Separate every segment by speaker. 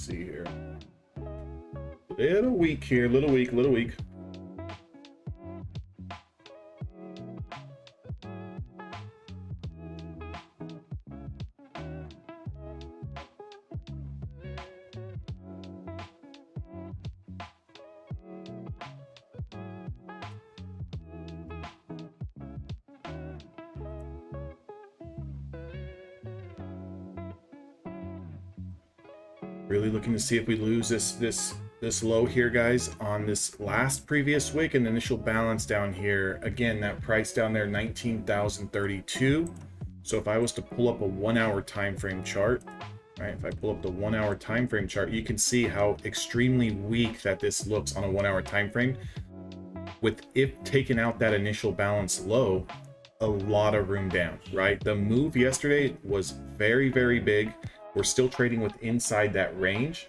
Speaker 1: see here. Little weak here, little weak, little weak. Really looking to see if we lose this low here, guys, on this last previous wick and initial balance down here. Again, that price down there, 19,032. So if I was to pull up a 1 hour time frame chart, right? If I pull up the 1 hour time frame chart, you can see how extremely weak that this looks on a 1 hour time frame. With if taking out that initial balance low, a lot of room down, right? The move yesterday was very, very big. We're still trading with inside that range.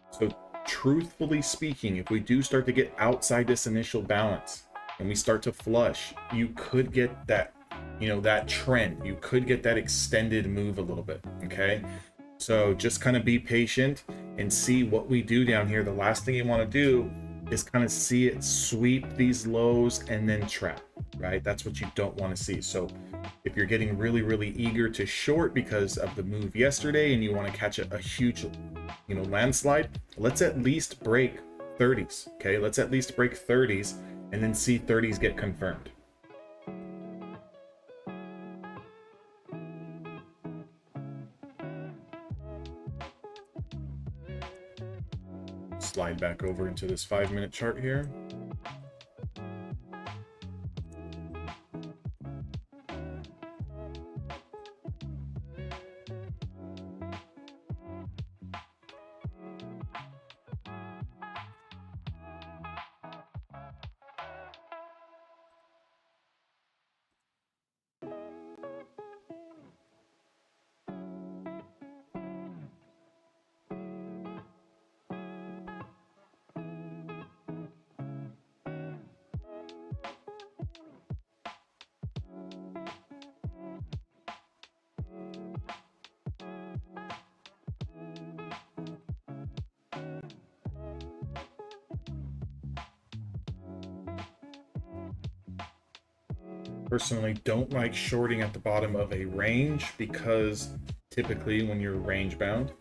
Speaker 1: So truthfully speaking, if we do start to get outside this initial balance and we start to flush, you could get that, you know, that trend. You could get that extended move a little bit, okay? So just kind of be patient and see what we do down here. The last thing you want to do is kind of see it sweep these lows and then trap, right? That's what you don't want to see. So if you're getting really, really eager to short because of the move yesterday and you want to catch a huge, you know, landslide, let's at least break 30s, okay? Let's at least break 30s and then see 30s get confirmed. Slide back over into this 5-minute chart here. Personally, don't like shorting at the bottom of a range because typically when you're range bound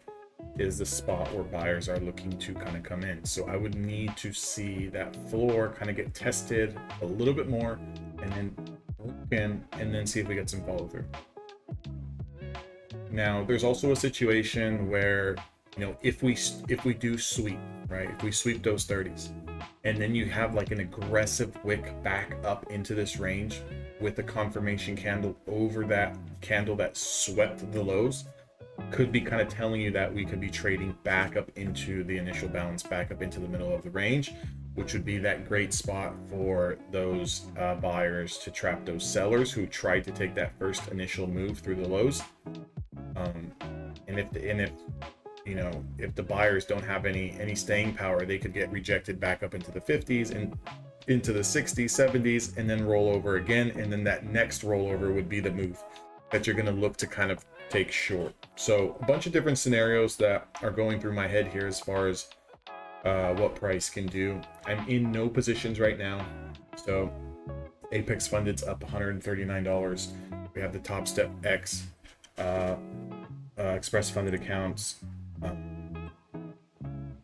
Speaker 1: is the spot where buyers are looking to kind of come in. So I would need to see that floor kind of get tested a little bit more and then open and then see if we get some follow through. Now, there's also a situation where, you know, if we do sweep, right? If we sweep those 30s and then you have like an aggressive wick back up into this range with a confirmation candle over that candle that swept the lows, could be kind of telling you that we could be trading back up into the initial balance, back up into the middle of the range, which would be that great spot for those buyers to trap those sellers who tried to take that first initial move through the lows. And if you know, if the buyers don't have any staying power, they could get rejected back up into the 50s and into the 60s, 70s, and then roll over again. And then that next rollover would be the move that you're going to look to kind of take short. So a bunch of different scenarios that are going through my head here as far as what price can do. I'm in no positions right now. So Apex Funded's up $139. We have the Top Step X Express Funded accounts,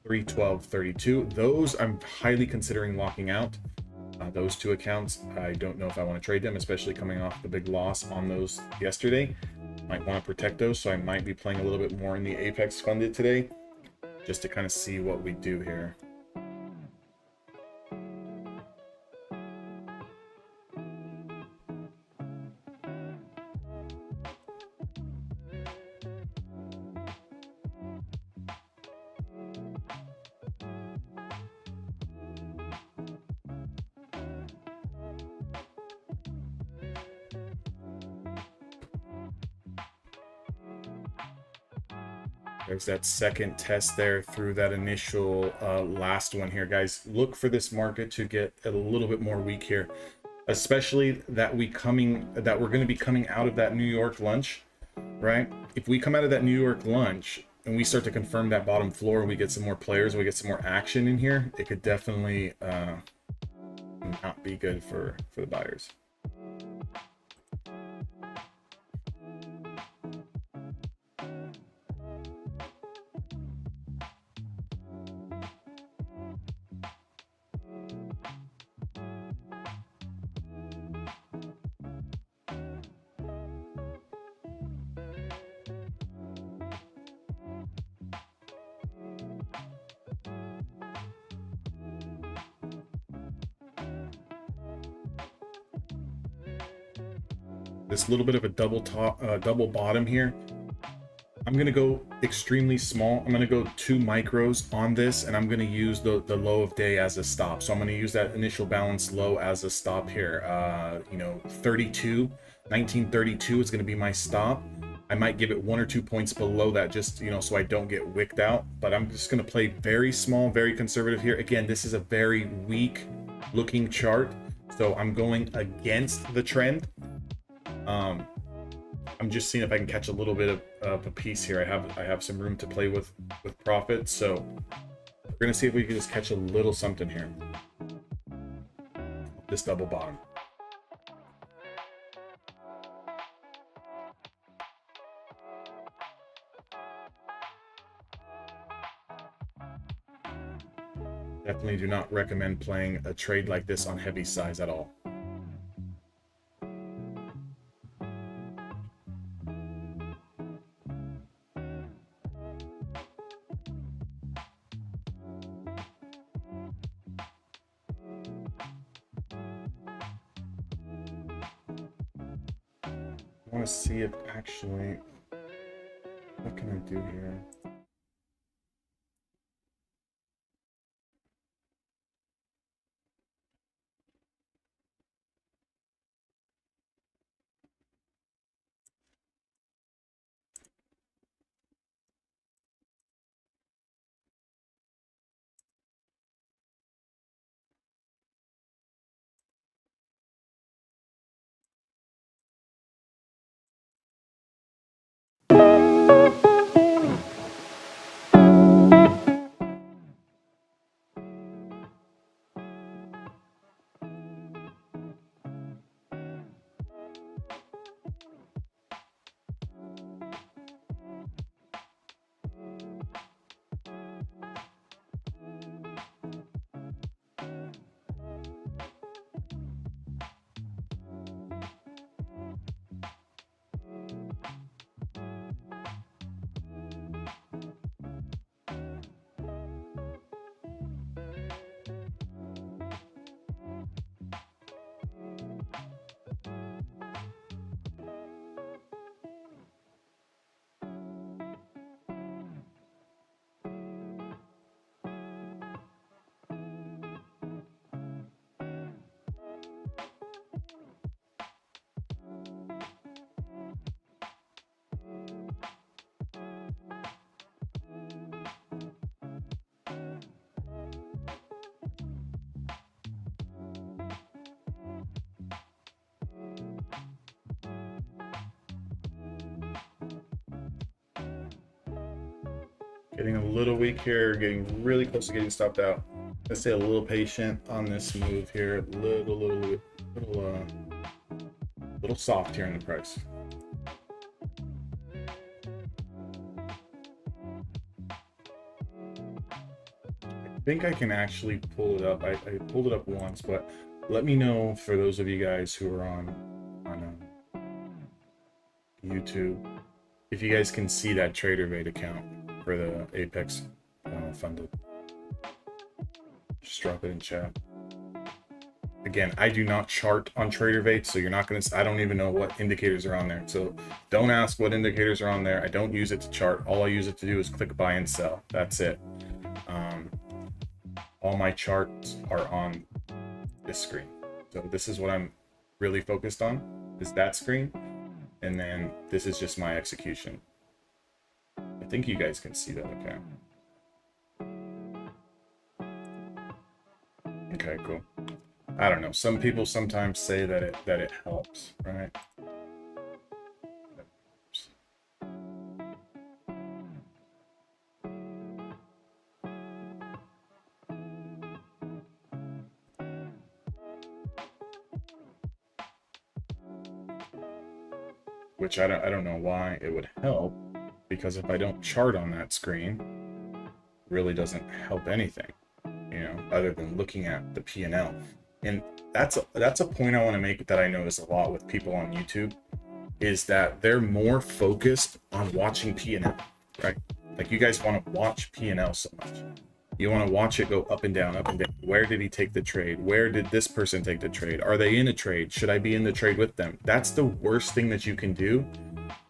Speaker 1: 312.32. Those I'm highly considering locking out. Those two accounts, I don't know if I want to trade them, especially coming off the big loss on those yesterday. Might want to protect those, so I might be playing a little bit more in the Apex Funded today, just to kind of see what we do here. There's that second test there through that initial last one here, guys. Look for this market to get a little bit more weak here, especially that we're going to be coming out of that New York lunch, right? If we come out of that New York lunch and we start to confirm that bottom floor and we get some more players, we get some more action in here, it could definitely not be good for the buyers. This little bit of a double bottom here. I'm gonna go extremely small. I'm gonna go 2 micros on this, and I'm gonna use the low of day as a stop. So I'm gonna use that initial balance low as a stop here. You know, 1932 is gonna be my stop. I might give it 1 or 2 points below that, just, you know, so I don't get wicked out. But I'm just gonna play very small, very conservative here. Again, this is a very weak looking chart, so I'm going against the trend. I'm just seeing if I can catch a little bit of a piece here. I have some room to play with profit, so we're gonna see if we can just catch a little something here. This double bottom. Definitely do not recommend playing a trade like this on heavy size at all. I want to see if actually, what can I do here? Getting a little weak here, getting really close to getting stopped out. Let's stay a little patient on this move here. Little soft here in the price. I think I can actually pull it up. I pulled it up once, but let me know, for those of you guys who are on YouTube, if you guys can see that TraderVate account for the Apex funded. Just drop it in chat. Again, I do not chart on TraderVate, so you're not gonna, I don't even know what indicators are on there. So don't ask what indicators are on there. I don't use it to chart. All I use it to do is click buy and sell. That's it. All my charts are on this screen. So this is what I'm really focused on, is that screen. And then this is just my execution. I think you guys can see that, okay? Okay, cool. I don't know. Some people sometimes say that it helps, right? which I don't know why it would help, because if I don't chart on that screen, it really doesn't help anything, you know, other than looking at the P&L. And that's a point I want to make that I notice a lot with people on YouTube, is that they're more focused on watching P&L, right? Like, you guys want to watch P&L so much. You want to watch it go up and down, up and down. Where did he take the trade? Where did this person take the trade? Are they in a trade? Should I be in the trade with them? That's the worst thing that you can do,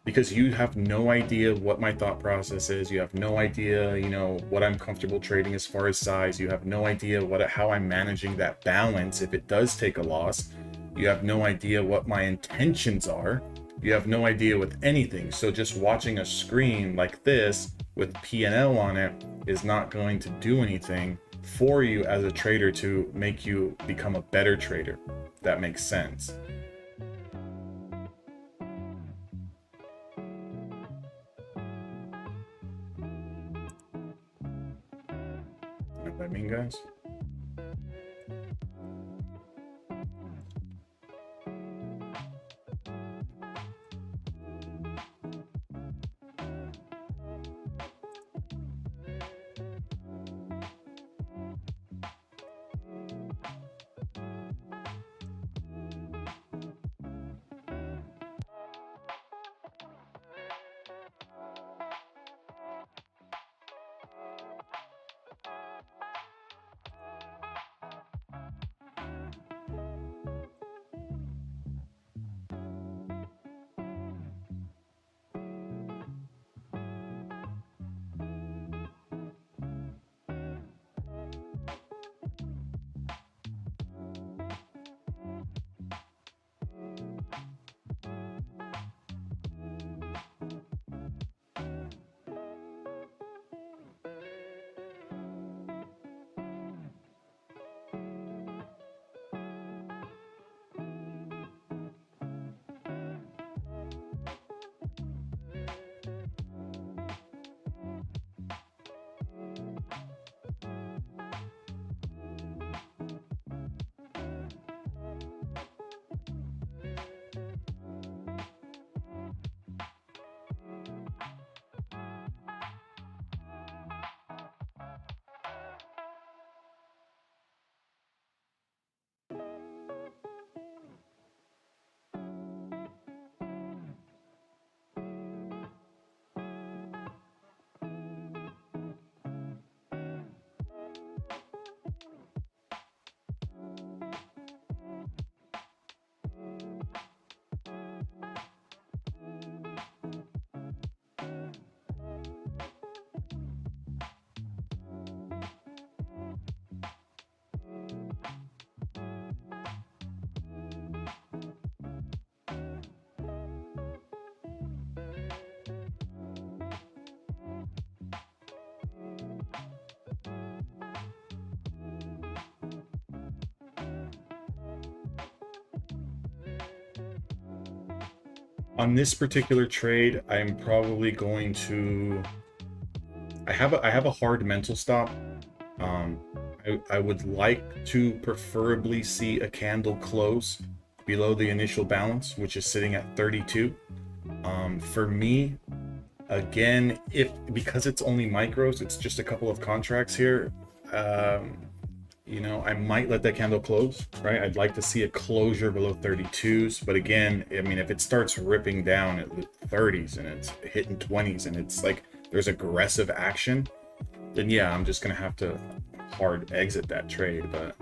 Speaker 1: because you have no idea what my thought process is. You have no idea, you know, what I'm comfortable trading as far as size. You have no idea how I'm managing that balance if it does take a loss. You have no idea what my intentions are. You have no idea with anything. So just watching a screen like this with P&L on it is not going to do anything for you as a trader to make you become a better trader. If that makes sense. You know what I mean, guys? On this particular trade, I'm probably going to, I have a hard mental stop. I would like to preferably see a candle close below the initial balance, which is sitting at 32. For me, again, because it's only micros, it's just a couple of contracts here. You know, I might let that candle close, right? I'd like to see a closure below 32s, but again, I mean, if it starts ripping down at the 30s and it's hitting 20s and it's like there's aggressive action, then yeah, I'm just gonna have to hard exit that trade. But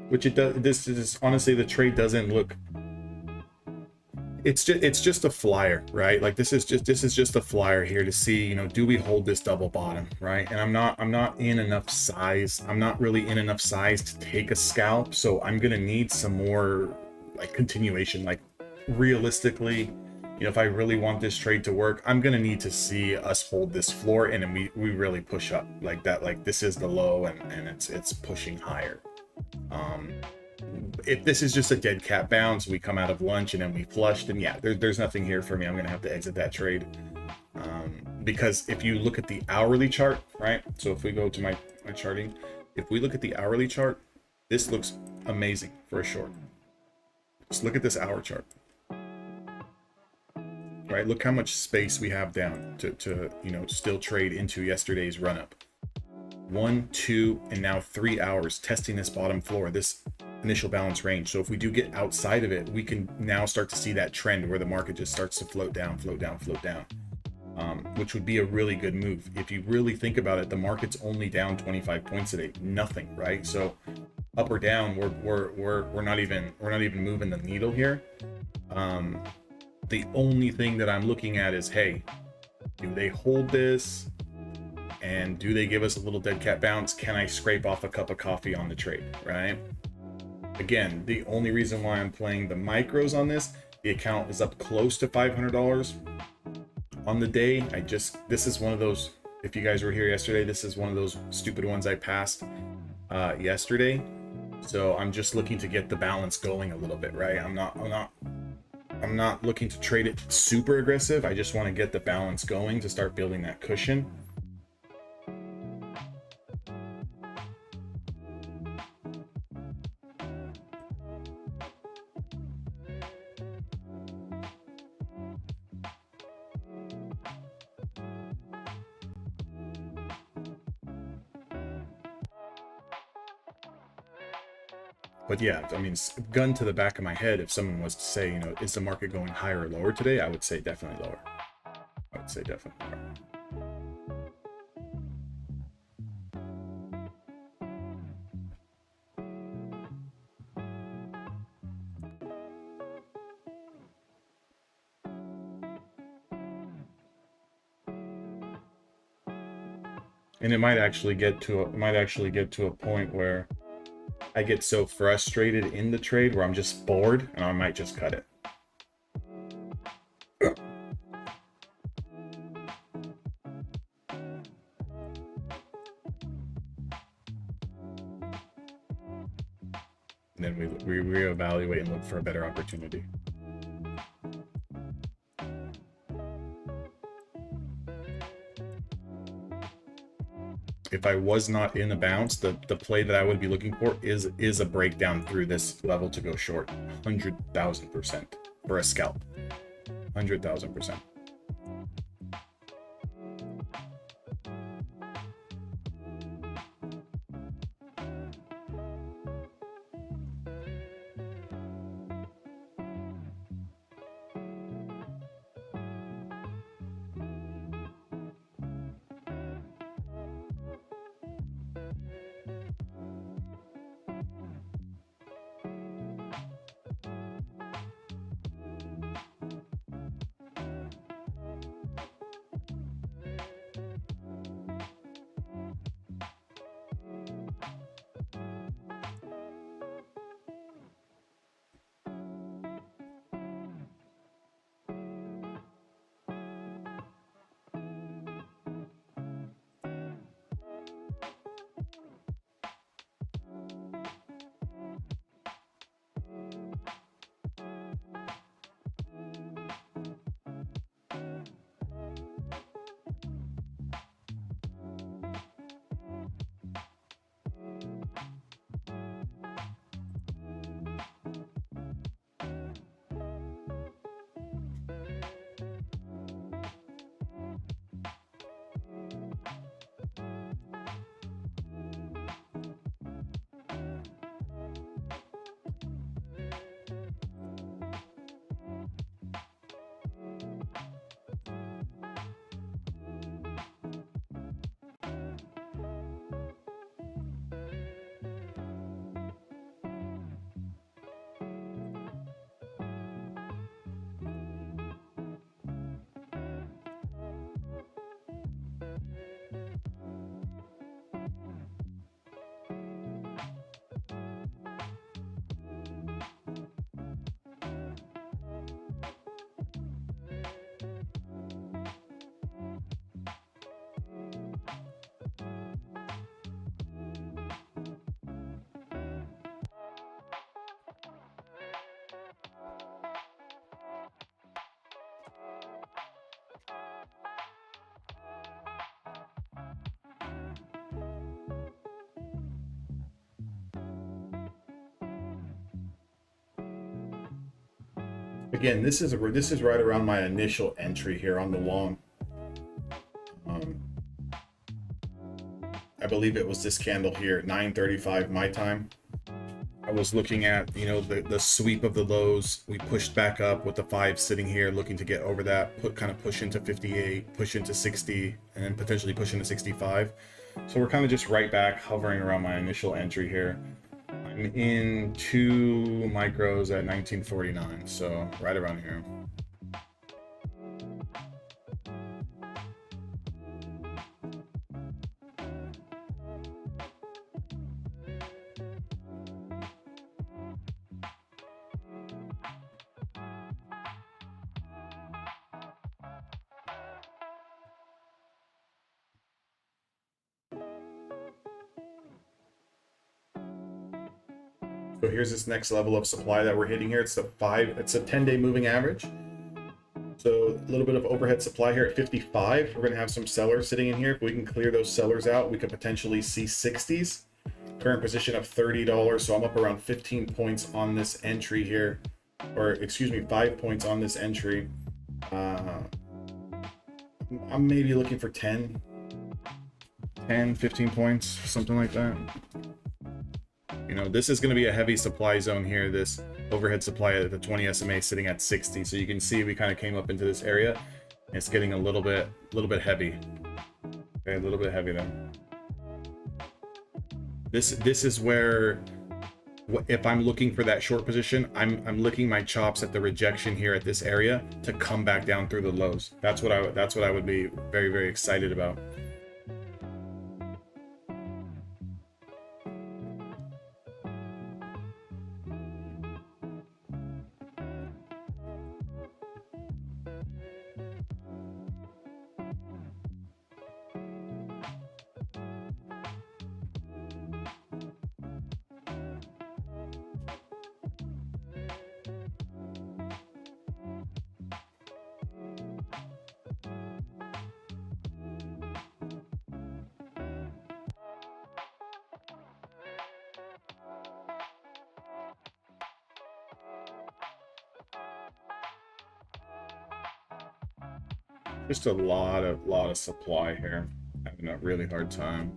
Speaker 1: which it does, this is honestly, the trade doesn't look, it's just a flyer, right? Like this is just a flyer here to see, you know, do we hold this double bottom, right? And I'm not in enough size. I'm not really in enough size to take a scalp, so I'm gonna need some more like continuation. Like realistically, you know, if I really want this trade to work, I'm gonna need to see us hold this floor and then we really push up like that. Like this is the low and it's pushing higher. if this is just a dead cat bounce, we come out of lunch and then we flushed, and yeah, there's nothing here for me. I'm gonna have to exit that trade, because if you look at the hourly chart, right? So if we go to my charting, if we look at the hourly chart, this looks amazing for a short. Just look at this hour chart, right? Look how much space we have down to you know, still trade into yesterday's run up. 1, 2, and now 3 hours testing this bottom floor, this initial balance range. So if we do get outside of it, we can now start to see that trend where the market just starts to float down, float down, float down, which would be a really good move. If you really think about it, the market's only down 25 points today, nothing, right? So up or down, we're not even moving the needle here. The only thing that I'm looking at is, hey, do they hold this? And do they give us a little dead cat bounce? Can I scrape off a cup of coffee on the trade, right? Again, the only reason why I'm playing the micros on this, the account is up close to $500 on the day. This is one of those, if you guys were here yesterday, this is one of those stupid ones I passed yesterday. So I'm just looking to get the balance going a little bit, right? I'm not looking to trade it super aggressive. I just want to get the balance going to start building that cushion. But yeah, I mean, gun to the back of my head, if someone was to say, you know, is the market going higher or lower today? I would say definitely lower. I would say definitely lower. And it might actually get to a point where I get so frustrated in the trade where I'm just bored and I might just cut it. And then we reevaluate and look for a better opportunity. If I was not in a bounce, the play that I would be looking for is a breakdown through this level to go short. 100,000% for a scalp. 100,000%. Again, this is right around my initial entry here on the long. I believe it was this candle here, 9:35 my time. I was looking at, you know, the sweep of the lows. We pushed back up with the 5 sitting here, looking to get over that, kind of push into 58, push into 60, and then potentially push into 65. So we're kind of just right back, hovering around my initial entry here. I'm in 2 micros at 1949, so right around here. So here's this next level of supply that we're hitting here. It's a 10-day moving average. So a little bit of overhead supply here at 55. We're going to have some sellers sitting in here. If we can clear those sellers out, we could potentially see 60s. Current position of $30. So I'm up around 15 points on this entry here, or excuse me, 5 points on this entry. I'm maybe looking for 10, 15 points, something like that. You know, this is going to be a heavy supply zone here. This overhead supply at the 20 SMA sitting at 60. So you can see we kind of came up into this area. It's getting a little bit heavy. Okay, a little bit heavy there. This is where, if I'm looking for that short position, I'm licking my chops at the rejection here at this area to come back down through the lows. That's what I would be very, very excited about. Just a lot of supply here. Having a really hard time.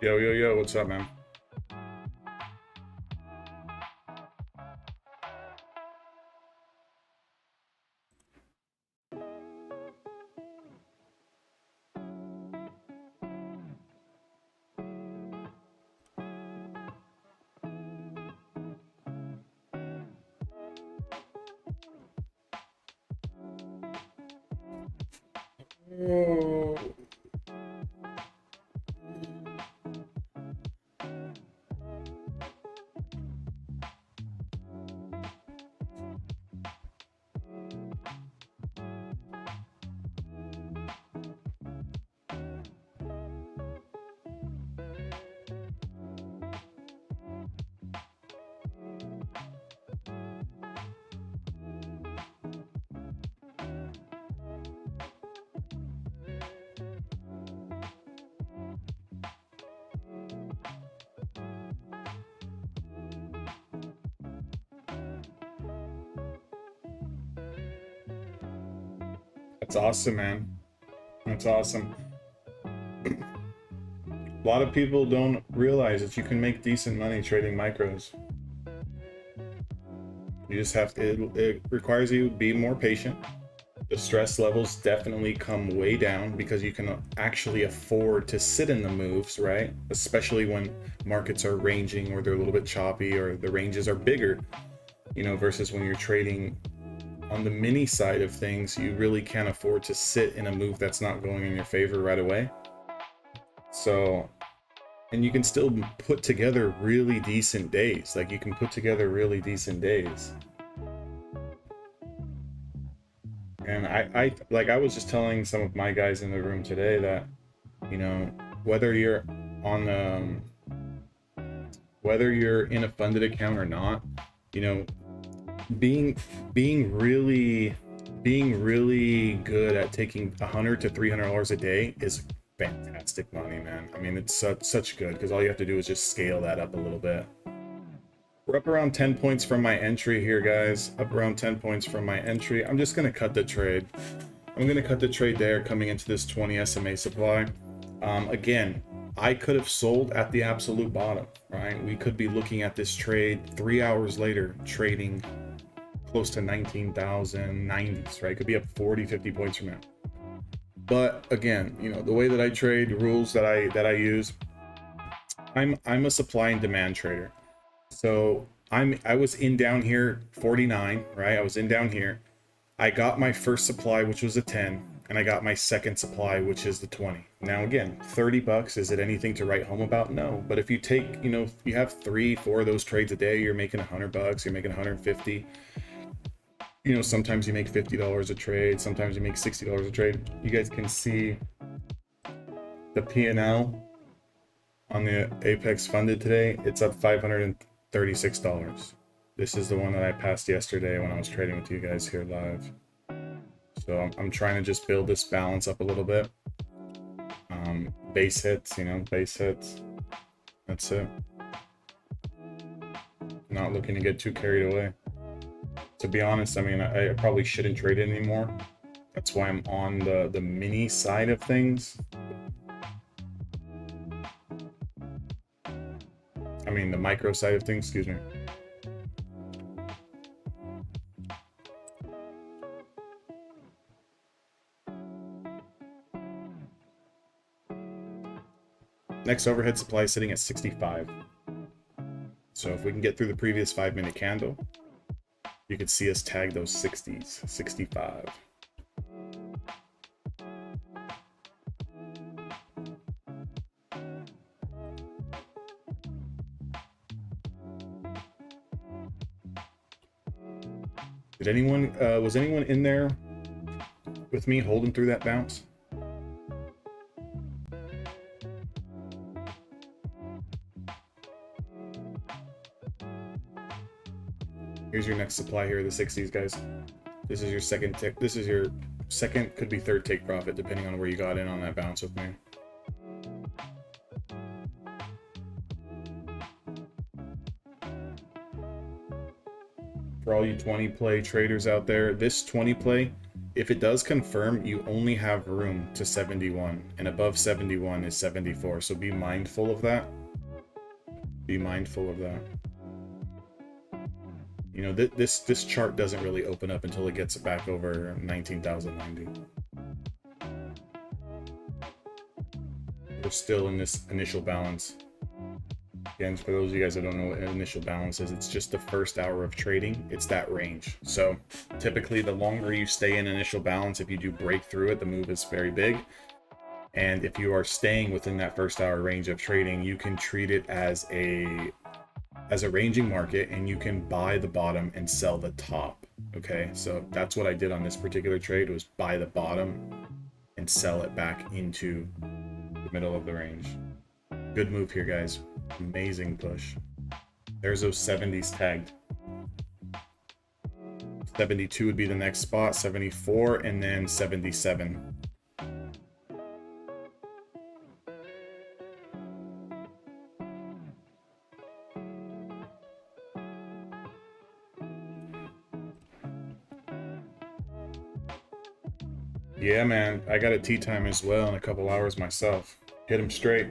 Speaker 1: Yo, what's up, man? Oh. That's awesome, man. That's awesome. A lot of people don't realize that you can make decent money trading micros. You just have to, it requires you to be more patient. The stress levels definitely come way down because you can actually afford to sit in the moves, right? Especially when markets are ranging or they're a little bit choppy or the ranges are bigger. you know, versus when you're trading on the mini side of things, you really can't afford to sit in a move that's not going in your favor right away. So, and you can still put together really decent days. Like, you can put together really decent days. And I like, I was just telling some of my guys in the room today that, you know, whether you're on whether you're in a funded account or not, you know, being really good at taking $100 to $300 a day is fantastic money, man. I mean, it's such good, because all you have to do is just scale that up a little bit. We're up around 10 points from my entry here, guys. Up around 10 points from my entry. I'm just gonna cut the trade. I'm gonna cut the trade there coming into this 20 SMA supply. Again, I could have sold at the absolute bottom, right? We could be looking at this trade 3 hours later, trading close to 19,090s, right? Could be up 40, 50 points from now. But again, you know, the way that I trade, the rules that I use, I'm a supply and demand trader. So I was in down here 49, right? I was in down here. I got my first supply, which was a 10, and I got my second supply, which is the 20. Now again, 30 bucks, is it anything to write home about? No. But if you take, you know, if you have 3-4 of those trades a day, you're making 100 bucks, you're making 150. You know, sometimes you make $50 a trade, sometimes you make $60 a trade. You guys can see the P&L on the Apex funded today. It's up $536. This is the one that I passed yesterday when I was trading with you guys here live. So I'm trying to just build this balance up a little bit. Base hits, you know, base hits. That's it. Not looking to get too carried away. To be honest, I mean, I probably shouldn't trade it anymore. That's why I'm on the mini side of things. I mean, the micro side of things, excuse me. Next overhead supply is sitting at 65. So if we can get through the previous 5-minute candle, you could see us tag those 60s, 65. Did anyone, was anyone in there with me holding through that bounce? Here's your next supply here, the 60s, guys. This is your second tick. This is your second, could be third take profit, depending on where you got in on that bounce with me. For all you 20 play traders out there, this 20 play, if it does confirm, you only have room to 71, and above 71 is 74. So be mindful of that. Be mindful of that. You know, this chart doesn't really open up until it gets back over 19,090. We're still in this initial balance. Again, for those of you guys that don't know what an initial balance is, it's just the first hour of trading. It's that range. So typically, the longer you stay in initial balance, if you do break through it, the move is very big. And if you are staying within that first hour range of trading, you can treat it as a ranging market, and you can buy the bottom and sell the top. Okay, so that's what I did on this particular trade, was buy the bottom and sell it back into the middle of the range. Good move here, guys. Amazing push. There's those 70s tagged. 72 would be the next spot, 74, and then 77. Yeah, man, I got a tea time as well in a couple hours myself. Hit him straight.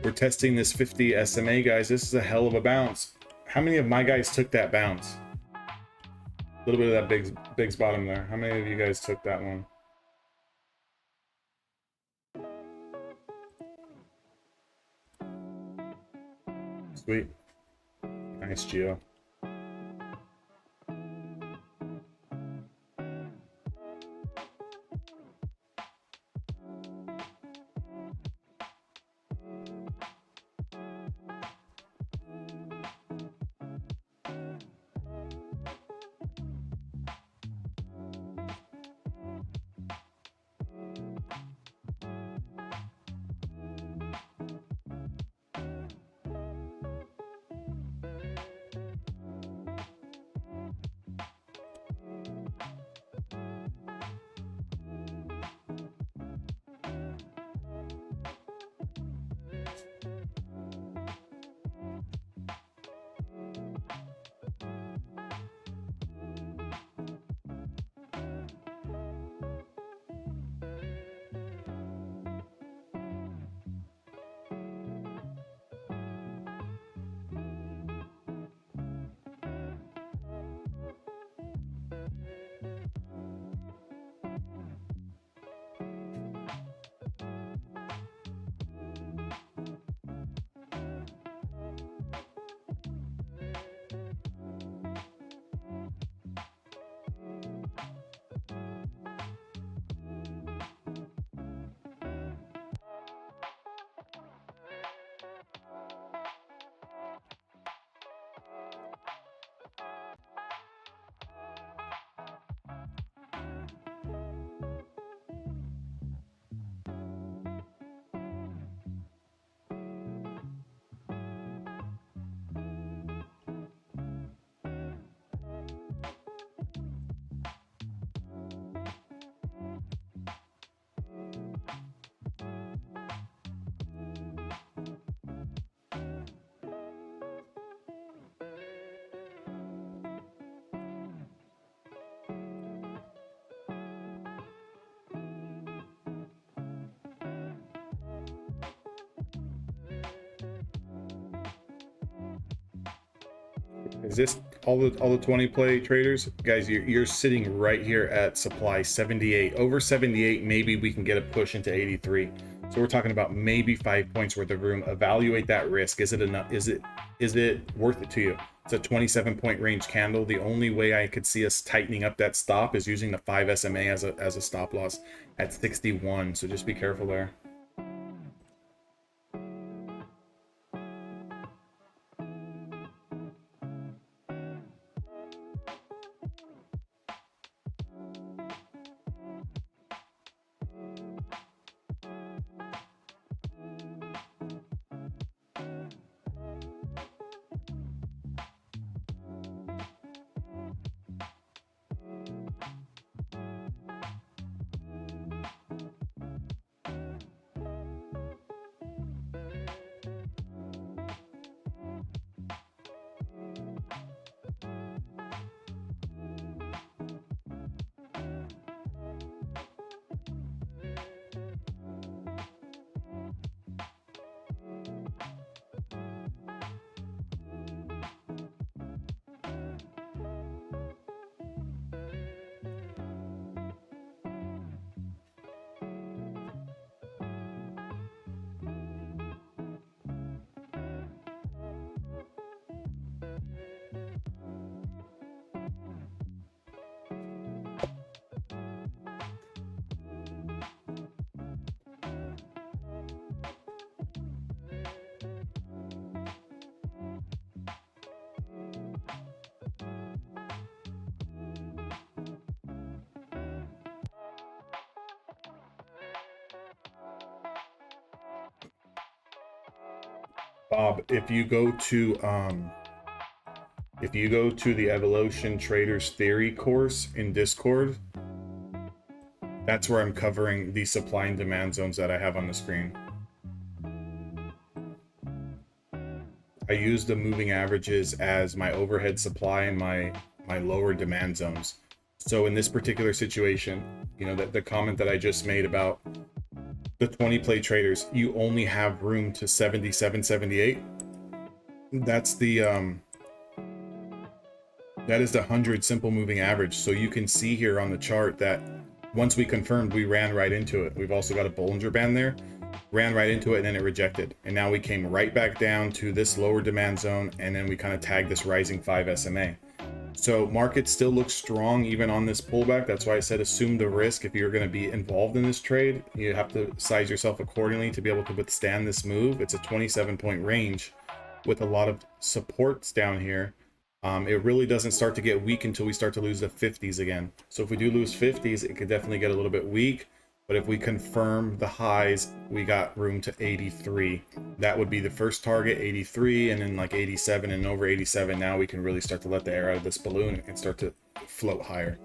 Speaker 1: We're testing this 50 SMA, guys. This is a hell of a bounce. How many of my guys took that bounce? A little bit of that big bottom there. How many of you guys took that one? Sweet. Nice, Geo. Is this all the 20 play traders? Guys, you're sitting right here at supply 78. Over 78, maybe we can get a push into 83. So we're talking about maybe 5 points worth of room. Evaluate that risk. Is it enough? Is it worth it to you? It's a 27-point range candle. The only way I could see us tightening up that stop is using the 5 SMA as a stop loss at 61. So just be careful there. Bob, if you go to the Evolution Traders Theory course in Discord, that's where I'm covering the supply and demand zones that I have on the screen. I use the moving averages as my overhead supply and my lower demand zones. So in this particular situation, you know, that the comment that I just made about the 20 play traders, you only have room to 77, 78. That's the that is the 100 simple moving average. So you can see here on the chart that once we confirmed, we ran right into it. We've also got a Bollinger Band there. ran right into it, and then it rejected. And now we came right back down to this lower demand zone, and then we kind of tagged this rising 5 SMA. So market still looks strong even on this pullback. That's why I said assume the risk. If you're going to be involved in this trade, you have to size yourself accordingly to be able to withstand this move. It's a 27-point range with a lot of supports down here. It really doesn't start to get weak until we start to lose the 50s again. So if we do lose 50s, it could definitely get a little bit weak. But if we confirm the highs, we got room to 83. That would be the first target, 83, and then like 87 and over 87. Now we can really start to let the air out of this balloon and start to float higher.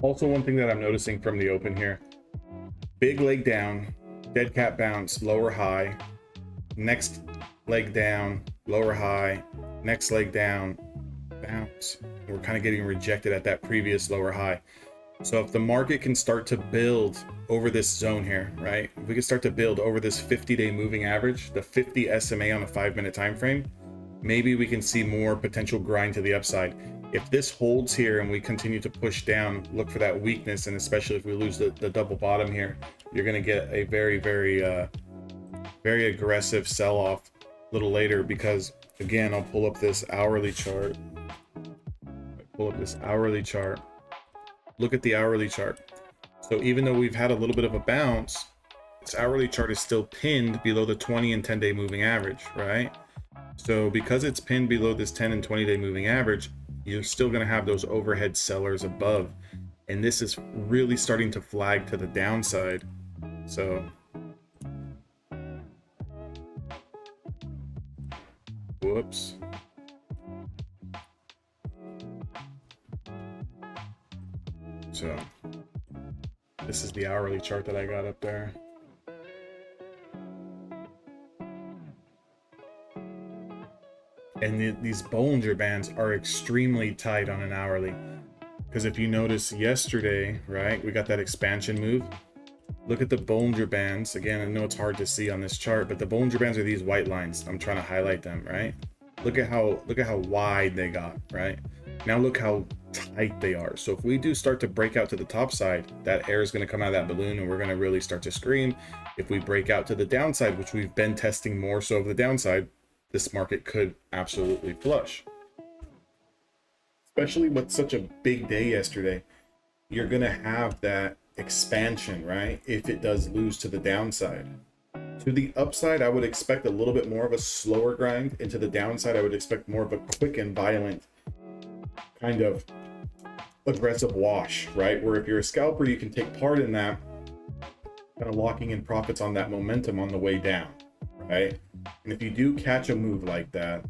Speaker 1: Also, one thing that I'm noticing from the open here, big leg down, dead cat bounce, lower high, next leg down, lower high, next leg down, bounce. We're kind of getting rejected at that previous lower high. So if the market can start to build over this zone here, right? If we can start to build over this 50-day moving average, the 50 SMA on a 5-minute time frame, maybe we can see more potential grind to the upside. If this holds here and we continue to push down, look for that weakness, and especially if we lose the double bottom here, you're going to get a very, very aggressive sell-off a little later, because again, I'll pull up this hourly chart. Look at the hourly chart. So even though we've had a little bit of a bounce, this hourly chart is still pinned below the 20 and 10-day moving average, right? So because it's pinned below this 10 and 20-day moving average, you're still going to have those overhead sellers above, and this is really starting to flag to the downside. So whoops. So this is the hourly chart that I got up there. And these Bollinger Bands are extremely tight on an hourly. Because if you notice yesterday, right, we got that expansion move. Look at the Bollinger Bands. Again, I know it's hard to see on this chart, but the Bollinger Bands are these white lines. I'm trying to highlight them, right? Look at how wide they got, right? Now look how tight they are. So if we do start to break out to the top side, that air is going to come out of that balloon and we're going to really start to scream. If we break out to the downside, which we've been testing more so of the downside, this market could absolutely flush. Especially with such a big day yesterday, you're going to have that expansion, right? If it does lose to the downside. To the upside, I would expect a little bit more of a slower grind. And to the downside, I would expect more of a quick and violent kind of aggressive wash, right? Where if you're a scalper, you can take part in that, kind of locking in profits on that momentum on the way down, right? And if you do catch a move like that,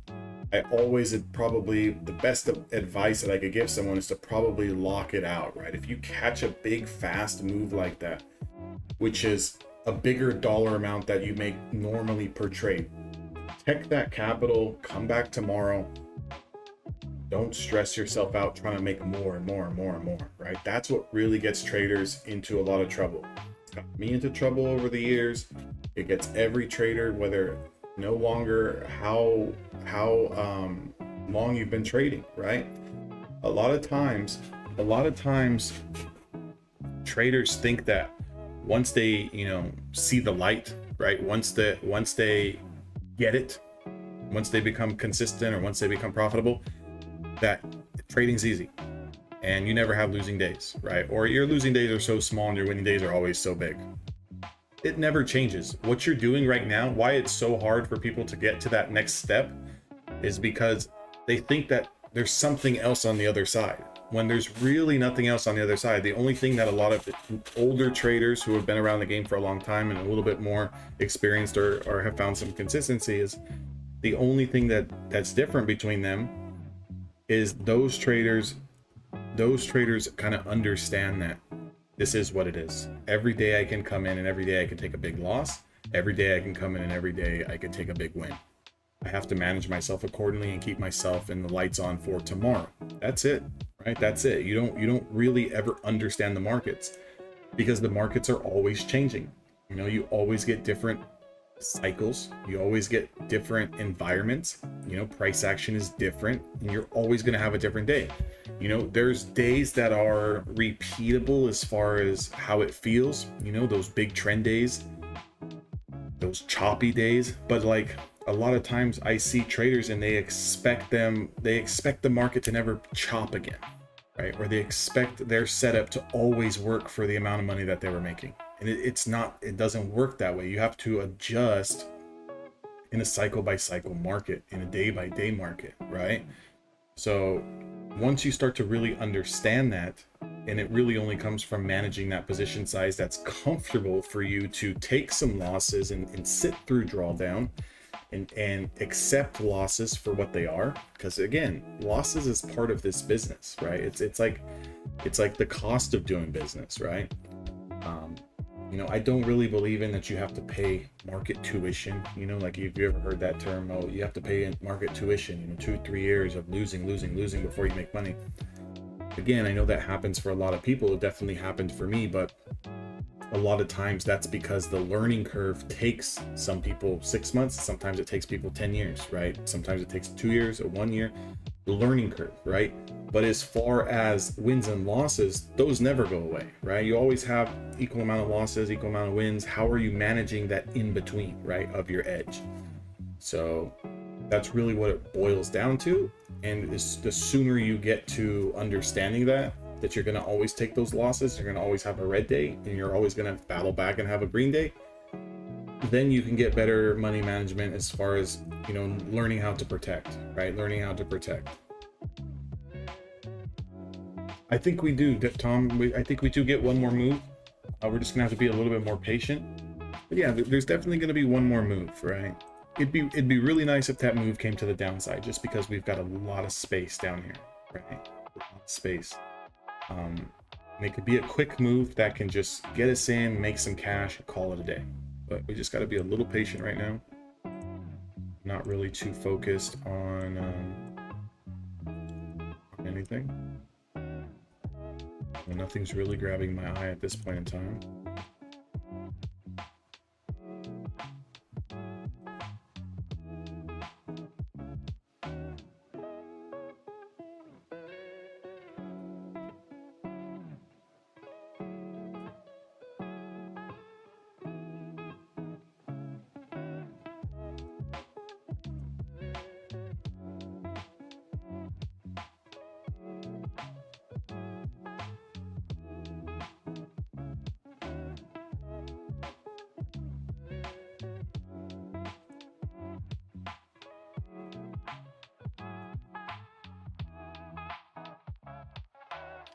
Speaker 1: I always, probably the best advice that I could give someone is to probably lock it out, right? If you catch a big fast move like that, which is a bigger dollar amount that you make normally per trade, protect that capital, come back tomorrow. Don't stress yourself out trying to make more and more and more and more, right? That's what really gets traders into a lot of trouble. It's got me into trouble over the years. It gets every trader, whether no longer how long you've been trading, right? A lot of times traders think that once they, see the light, right? Once they get it, once they become consistent or once they become profitable, that trading's easy and you never have losing days, right? Or your losing days are so small and your winning days are always so big. It never changes. What you're doing right now, why it's so hard for people to get to that next step, is because they think that there's something else on the other side, when there's really nothing else on the other side. The only thing that a lot of older traders who have been around the game for a long time and a little bit more experienced or have found some consistency, is the only thing that's different between them is those traders kind of understand that this is what it is. Every day I can come in and every day I can take a big loss. Every day I can come in and every day I can take a big win. I have to manage myself accordingly and keep myself in the lights on for tomorrow. That's it, right? That's it. You don't really ever understand the markets, because the markets are always changing. You always get different cycles. You always get different environments. Price action is different and you're always going to have a different day. There's days that are repeatable as far as how it feels, those big trend days, those choppy days. But like a lot of times I see traders and they expect the market to never chop again, right? Or they expect their setup to always work for the amount of money that they were making. And it doesn't work that way. You have to adjust in a cycle by cycle market, in a day by day market, right? So once you start to really understand that, and it really only comes from managing that position size that's comfortable for you to take some losses and sit through drawdown and accept losses for what they are. Because again, losses is part of this business, right? It's like the cost of doing business, right? I don't really believe in that you have to pay market tuition. Like if you ever heard that term, oh, you have to pay market tuition, 2-3 years of losing before you make money. Again, I know that happens for a lot of people. It definitely happened for me, but a lot of times that's because the learning curve takes some people 6 months. Sometimes it takes people 10 years, right? Sometimes it takes 2 years or 1 year. The learning curve, right? But as far as wins and losses, those never go away, right? You always have equal amount of losses, equal amount of wins. How are you managing that in between, right, of your edge? So that's really what it boils down to. And the sooner you get to understanding that you're going to always take those losses, you're going to always have a red day, and you're always going to battle back and have a green day, then you can get better money management as far as, learning how to protect, right? Learning how to protect. I think we do, Tom. I think we do get one more move. We're just gonna have to be a little bit more patient. But yeah, there's definitely gonna be one more move, right? It'd be really nice if that move came to the downside, just because we've got a lot of space down here, right? A lot of space. And it could be a quick move that can just get us in, make some cash, call it a day. But we just got to be a little patient right now. Not really too focused on anything. And nothing's really grabbing my eye at this point in time.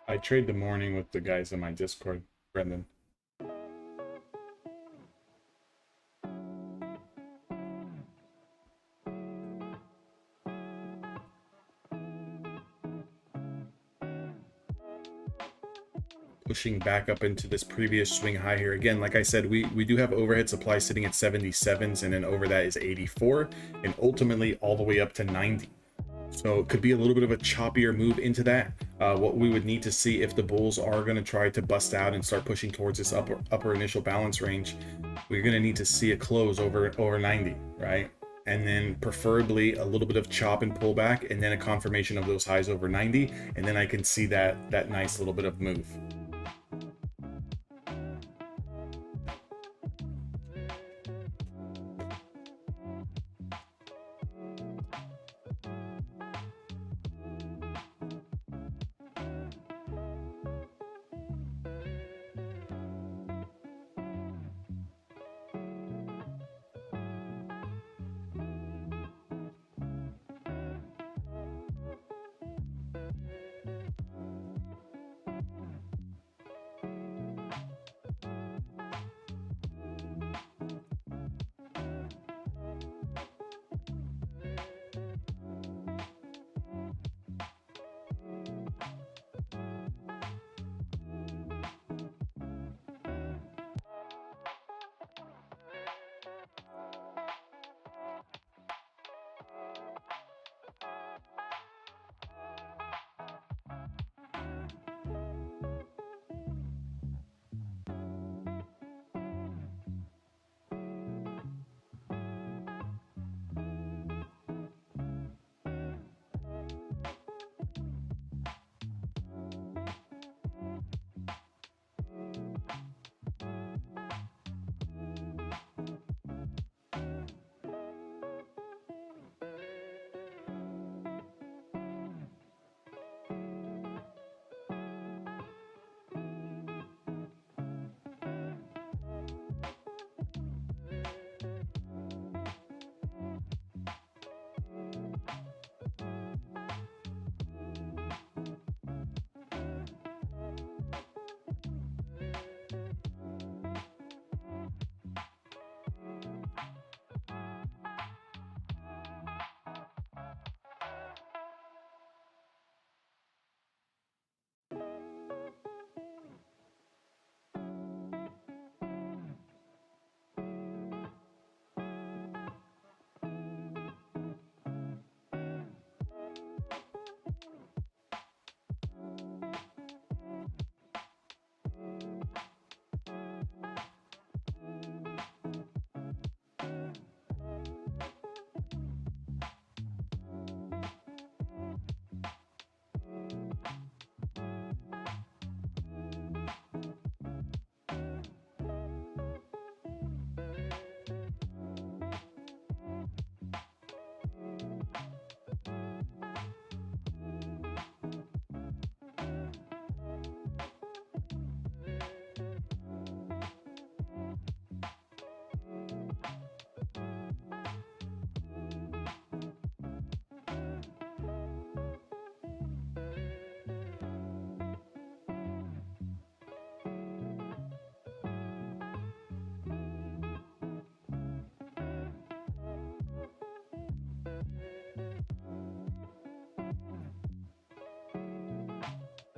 Speaker 1: I trade the morning with the guys in my Discord, Brendan. Pushing back up into this previous swing high here. Again, like I said, we do have overhead supply sitting at 77s, and then over that is 84, and ultimately all the way up to 90. So it could be a little bit of a choppier move into that. What we would need to see if the bulls are going to try to bust out and start pushing towards this upper initial balance range, we're going to need to see a close over 90, right? And then preferably a little bit of chop and pullback, and then a confirmation of those highs over 90, and then I can see that nice little bit of move.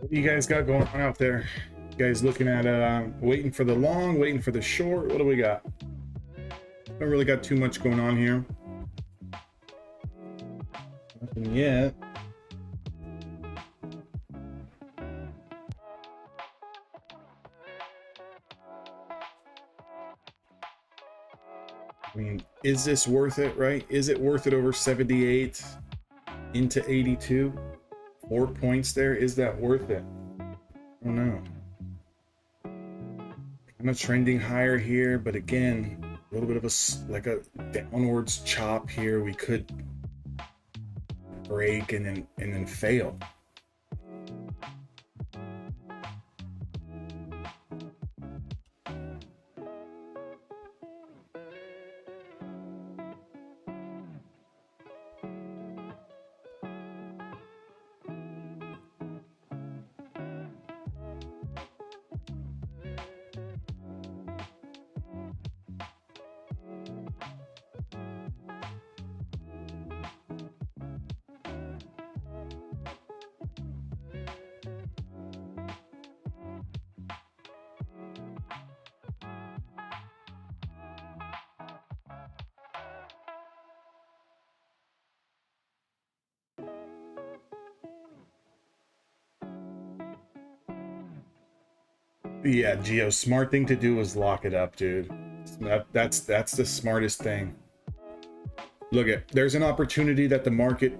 Speaker 1: What do you guys got going on out there? guys looking at waiting for the long, waiting for the short? What do we got? Don't really got too much going on here. Nothing yet. I mean, is this worth it, right? Is it worth it over 78 into 82? 4 points there. Is that worth it? I don't know. Kind of trending higher here, but again, a little bit of a downwards chop here. We could break and then fail. Yeah, Geo, smart thing to do is lock it up, dude. That's the smartest thing. Look at, there's an opportunity that the market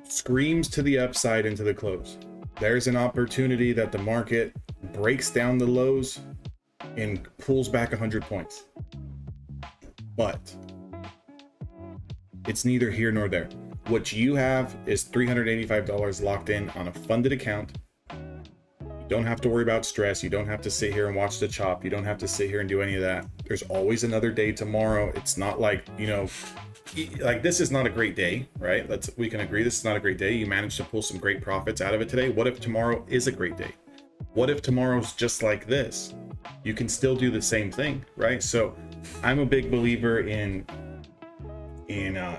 Speaker 1: screams to the upside into the close. There's an opportunity that the market breaks down the lows and pulls back 100 points. But it's neither here nor there. What you have is $385 locked in on a funded account. You don't have to worry about stress. You don't have to sit here and watch the chop. You don't have to sit here and do any of that. There's always another day tomorrow. It's not like, you know, like this is not a great day, right? We can agree this is not a great day. You managed to pull some great profits out of it today. What if tomorrow is a great day? What if tomorrow's just like this? You can still do the same thing, right? So I'm a big believer in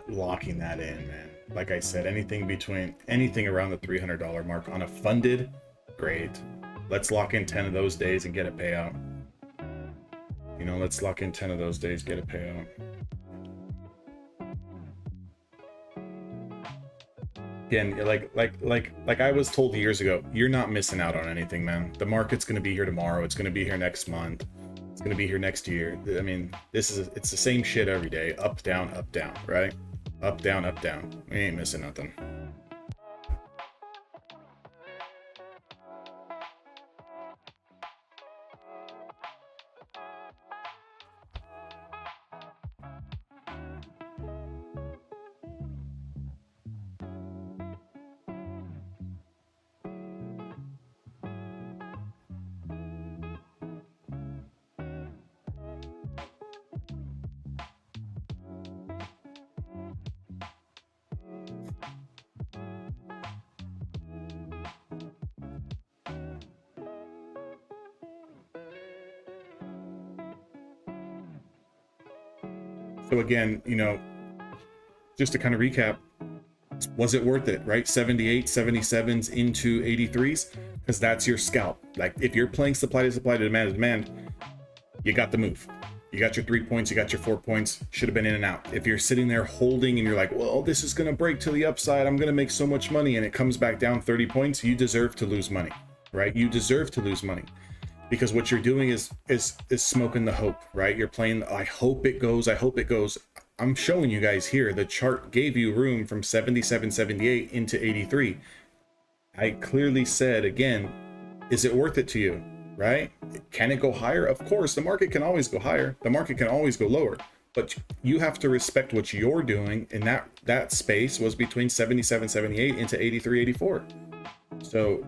Speaker 1: locking that in, man. Like I said, anything around the $300 mark on a funded, great. Let's lock in 10 of those days and get a payout. You know, let's lock in 10 of those days, get a payout. Again, like I was told years ago, you're not missing out on anything, man. The market's going to be here tomorrow. It's going to be here next month. It's going to be here next year. I mean, it's the same shit every day. Up, down, right? Up, down, up, down. We ain't missing nothing. So again, you know, just to kind of recap, was it worth it, right? 78, 77s into 83s, because that's your scalp. Like if you're playing supply to demand to demand, you got the move. You got your 3 points, you got your 4 points, should have been in and out. If you're sitting there holding and you're like, well, this is going to break to the upside, I'm going to make so much money, and it comes back down 30 points, you deserve to lose money, right? You deserve to lose money. Because what you're doing is smoking the hope, right? You're playing, I hope it goes, I hope it goes. I'm showing you guys here, the chart gave you room from 77, 78 into 83. I clearly said, again, is it worth it to you, right? Can it go higher? Of course, the market can always go higher. The market can always go lower. But you have to respect what you're doing, and that space was between 77, 78 into 83, 84. So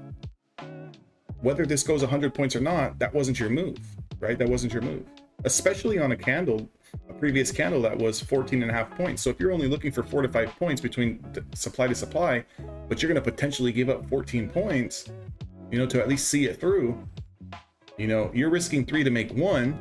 Speaker 1: whether this goes 100 points or not, that wasn't your move, right? That wasn't your move, especially on a previous candle that was 14.5 points. So if you're only looking for 4 to 5 points between supply to supply, but you're going to potentially give up 14 points, you know, to at least see it through, you know, you're risking 3 to make 1.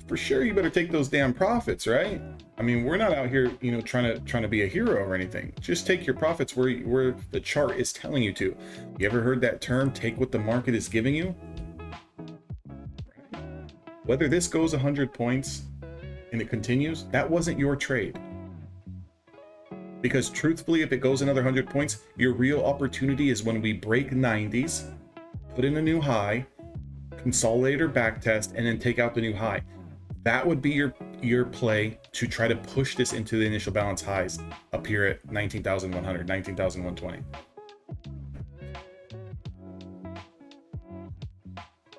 Speaker 1: For sure, you better take those damn profits, right? I mean, we're not out here, you know, trying to be a hero or anything. Just take your profits where the chart is telling you to. You ever heard that term, take what the market is giving you? Whether this goes 100 points and it continues, that wasn't your trade. Because truthfully, if it goes another 100 points, your real opportunity is when we break 90s, put in a new high, consolidate or back test, and then take out the new high. That would be your play to try to push this into the initial balance highs up here at 19,100, 19,120.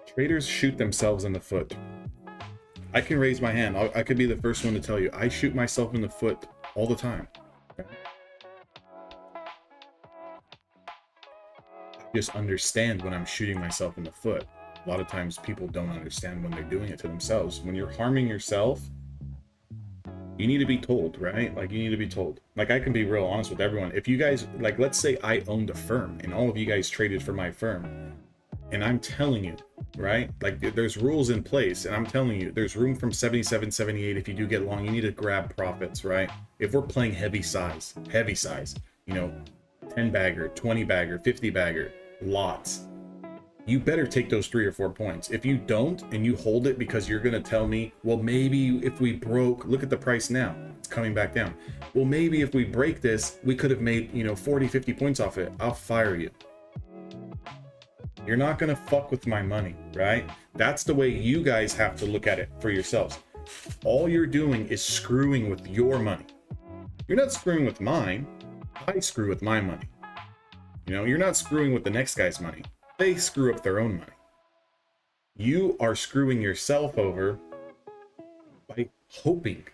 Speaker 1: Traders shoot themselves in the foot. I can raise my hand. I could be the first one to tell you, I shoot myself in the foot all the time. Just understand when I'm shooting myself in the foot. A lot of times people don't understand when they're doing it to themselves. When you're harming yourself, you need to be told, right? Like, you need to be told. Like, I can be real honest with everyone. If you guys, like, let's say I owned a firm and all of you guys traded for my firm, and I'm telling you, right? Like, there's rules in place, and I'm telling you, there's room from 77, 78. If you do get long, you need to grab profits, right? If we're playing heavy size, you know, 10 bagger, 20 bagger, 50 bagger, lots, you better take those 3 or 4 points. If you don't, and you hold it because you're going to tell me, well, maybe if we broke, look at the price now, it's coming back down. Well, maybe if we break this, we could have made, you know, 40, 50 points off it. I'll fire you. You're not going to fuck with my money, right? That's the way you guys have to look at it for yourselves. All you're doing is screwing with your money. You're not screwing with mine. I screw with my money. You know, you're not screwing with the next guy's money. They screw up their own money. You are screwing yourself over by hoping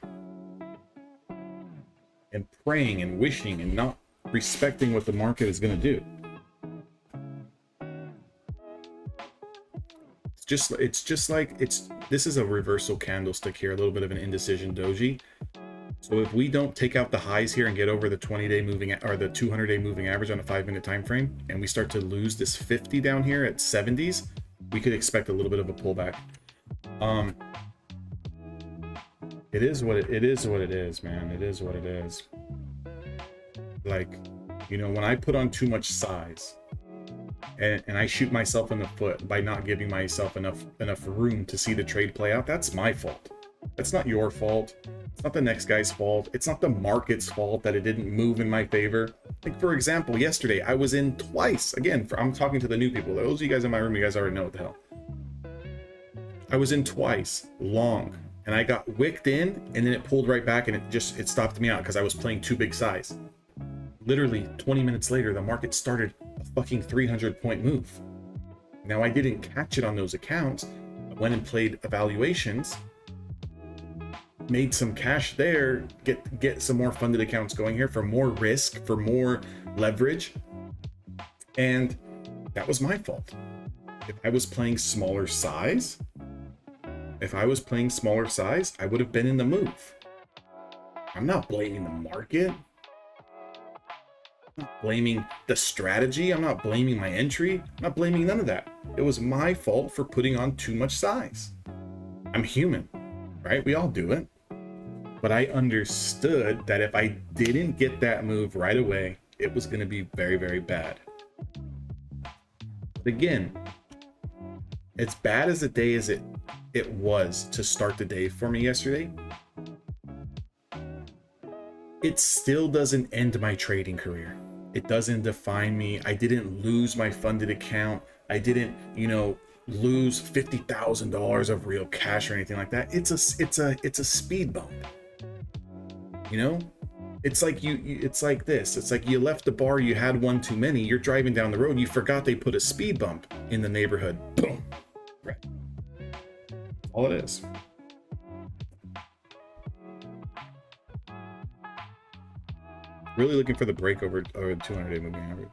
Speaker 1: and praying and wishing and not respecting what the market is going to do. This is a reversal candlestick here, a little bit of an indecision doji. So if we don't take out the highs here and get over the 20-day moving or the 200-day moving average on a 5-minute time frame, and we start to lose this 50 down here at 70s, we could expect a little bit of a pullback. It is what it is, man. It is what it is. Like, you know, when I put on too much size and I shoot myself in the foot by not giving myself enough room to see the trade play out, that's my fault. That's not your fault. It's not the next guy's fault. It's not the market's fault that it didn't move in my favor. Like, for example, yesterday I was in twice. Again, I'm talking to the new people. Those of you guys in my room, you guys already know what the hell. I was in twice long, and I got wicked in, and then it pulled right back, and it stopped me out because I was playing too big size. Literally 20 minutes later, the market started a fucking 300-point move. Now, I didn't catch it on those accounts. I went and played evaluations, made some cash there, get some more funded accounts going here for more risk, for more leverage, and that was my fault. If I was playing smaller size, I would have been in the move. I'm not blaming the market. I'm not blaming the strategy. I'm not blaming my entry. I'm not blaming none of that. It was my fault for putting on too much size. I'm human, right? We all do it. But I understood that if I didn't get that move right away, it was going to be very, very bad. But again, as bad as the day as it was to start the day for me yesterday, it still doesn't end my trading career. It doesn't define me. I didn't lose my funded account. I didn't, you know, lose $50,000 of real cash or anything like that. It's a speed bump. You know, it's like it's like this. It's like you left the bar, you had one too many. You're driving down the road, you forgot they put a speed bump in the neighborhood. Boom. Right. All it is. Really looking for the break over the 200-day moving average.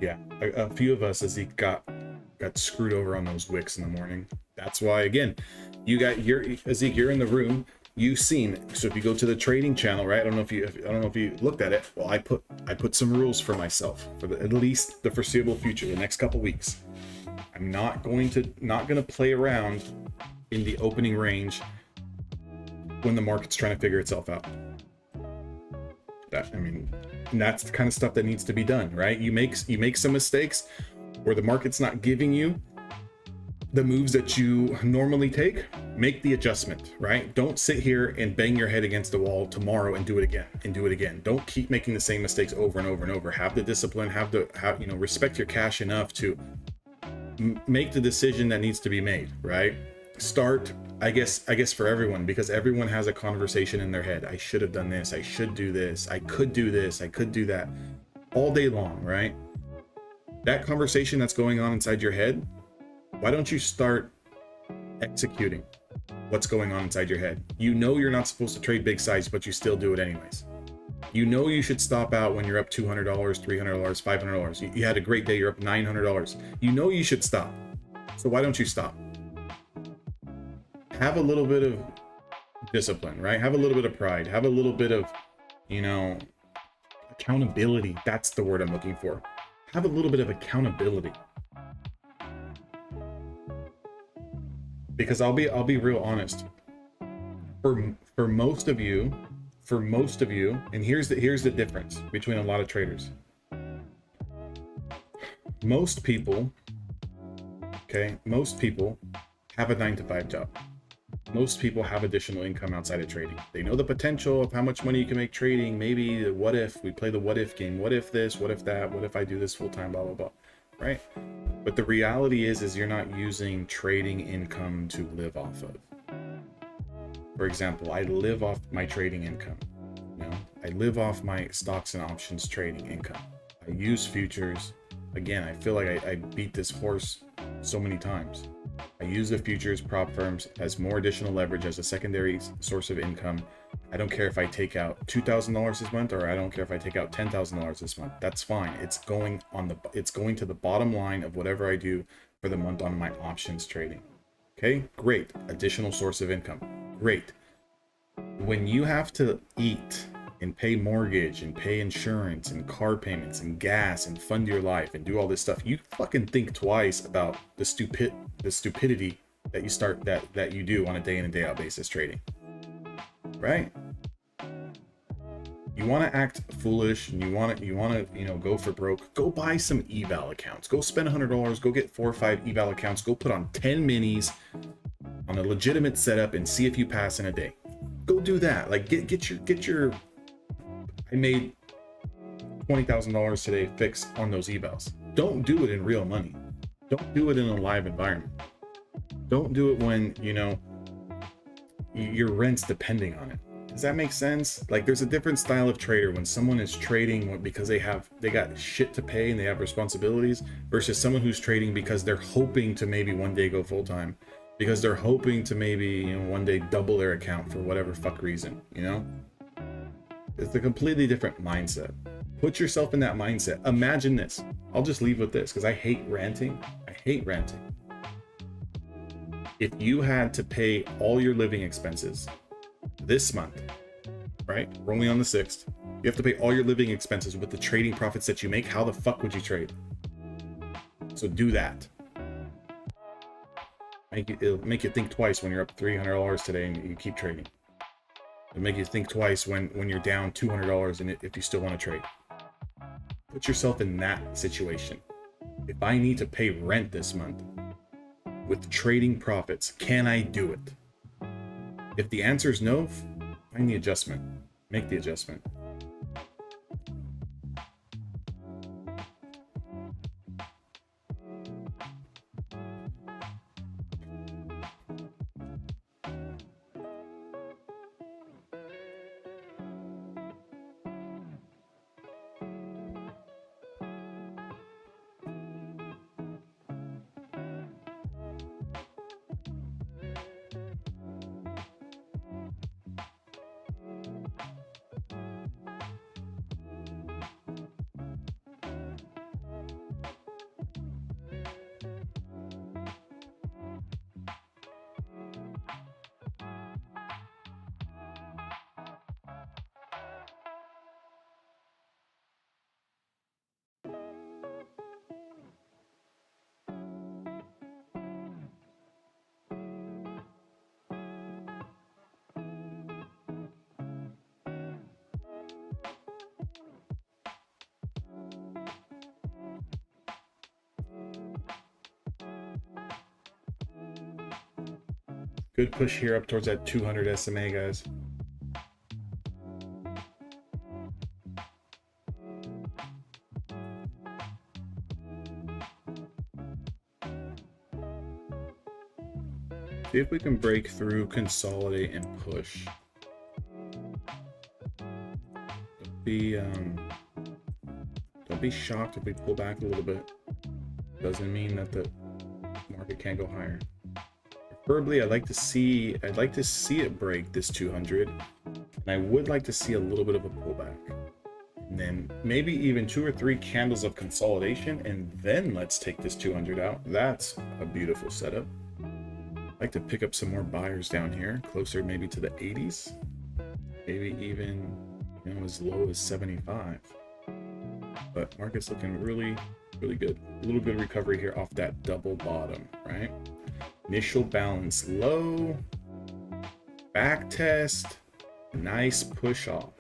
Speaker 1: Yeah, a few of us, as he got screwed over on those wicks in the morning. That's why, again, you're in the room. You've seen. So if you go to the trading channel, right? I don't know if you looked at it. Well, I put some rules for myself for at least the foreseeable future, the next couple weeks. I'm not going to play around in the opening range when the market's trying to figure itself out. I mean, and that's the kind of stuff that needs to be done, right? You make some mistakes where the market's not giving you the moves that you normally take. Make the adjustment, right? Don't sit here and bang your head against the wall tomorrow and do it again and do it again. Don't keep making the same mistakes over and over and over. Have the discipline, you know, respect your cash enough to make the decision that needs to be made, right? Start, I guess for everyone, because everyone has a conversation in their head. I should have done this, I should do this, I could do this, I could do that, all day long, right? That conversation that's going on inside your head, why don't you start executing what's going on inside your head? You know you're not supposed to trade big size, but you still do it anyways. You know you should stop out when you're up $200, $300, $500. You had a great day, you're up $900. You know you should stop. So why don't you stop? Have a little bit of discipline, right? Have a little bit of pride. Have a little bit of, you know, accountability. That's the word I'm looking for. Have a little bit of accountability. Because I'll be real honest. For most of you, and here's the difference between a lot of traders. Most people have a 9-to-5 job. Most people have additional income outside of trading. They know the potential of how much money you can make trading. Maybe what if we play the what if game? What if this? What if that? What if I do this full time? Blah blah blah. Right? But the reality is you're not using trading income to live off of. For example, I live off my trading income. You know, I live off my stocks and options trading income. I use futures. Again, I feel like I beat this horse so many times. I use the futures prop firms as more additional leverage as a secondary source of income. I don't care if I take out $2,000 this month, or I don't care if I take out $10,000 this month. That's fine. It's going to the bottom line of whatever I do for the month on my options trading. Okay, great. Additional source of income. Great. When you have to eat and pay mortgage and pay insurance and car payments and gas and fund your life and do all this stuff, you fucking think twice about the stupidity that you do on a day in and day out basis trading, right? You want to act foolish and you want to you know, go for broke. Go buy some eval accounts. Go spend $100. Go get 4 or 5 eval accounts. Go put on 10 minis on a legitimate setup and see if you pass in a day. Go do that. Like get your I made $20,000 today fix on those evals. Don't do it in real money. Don't do it in a live environment. Don't do it when, you know, your rent's depending on it. Does that make sense? Like, there's a different style of trader when someone is trading because they got shit to pay and they have responsibilities, versus someone who's trading because they're hoping to maybe one day go full time, because they're hoping to maybe, you know, one day double their account for whatever fuck reason, you know? It's a completely different mindset. Put yourself in that mindset. Imagine this. I'll just leave with this because I hate ranting. If you had to pay all your living expenses this month, right? We're only on the 6th. You have to pay all your living expenses with the trading profits that you make. How the fuck would you trade? So do that. It'll make you think twice when you're up $300 today and you keep trading. It'll make you think twice when you're down $200 and if you still want to trade. Put yourself in that situation. If I need to pay rent this month with trading profits, can I do it? If the answer is no, find the adjustment. Make the adjustment. Good push here up towards that 200 SMA, guys. See if we can break through, consolidate, and push. Don't be shocked if we pull back a little bit. Doesn't mean that the market can't go higher. Preferably, I'd like to see it break this 200, and I would like to see a little bit of a pullback, and then maybe even 2 or 3 candles of consolidation, and then let's take this 200 out. That's a beautiful setup. I'd like to pick up some more buyers down here, closer maybe to the 80s, maybe even, you know, as low as 75. But market's looking really, really good. A little good recovery here off that double bottom, right? Initial balance low, back test, nice push off.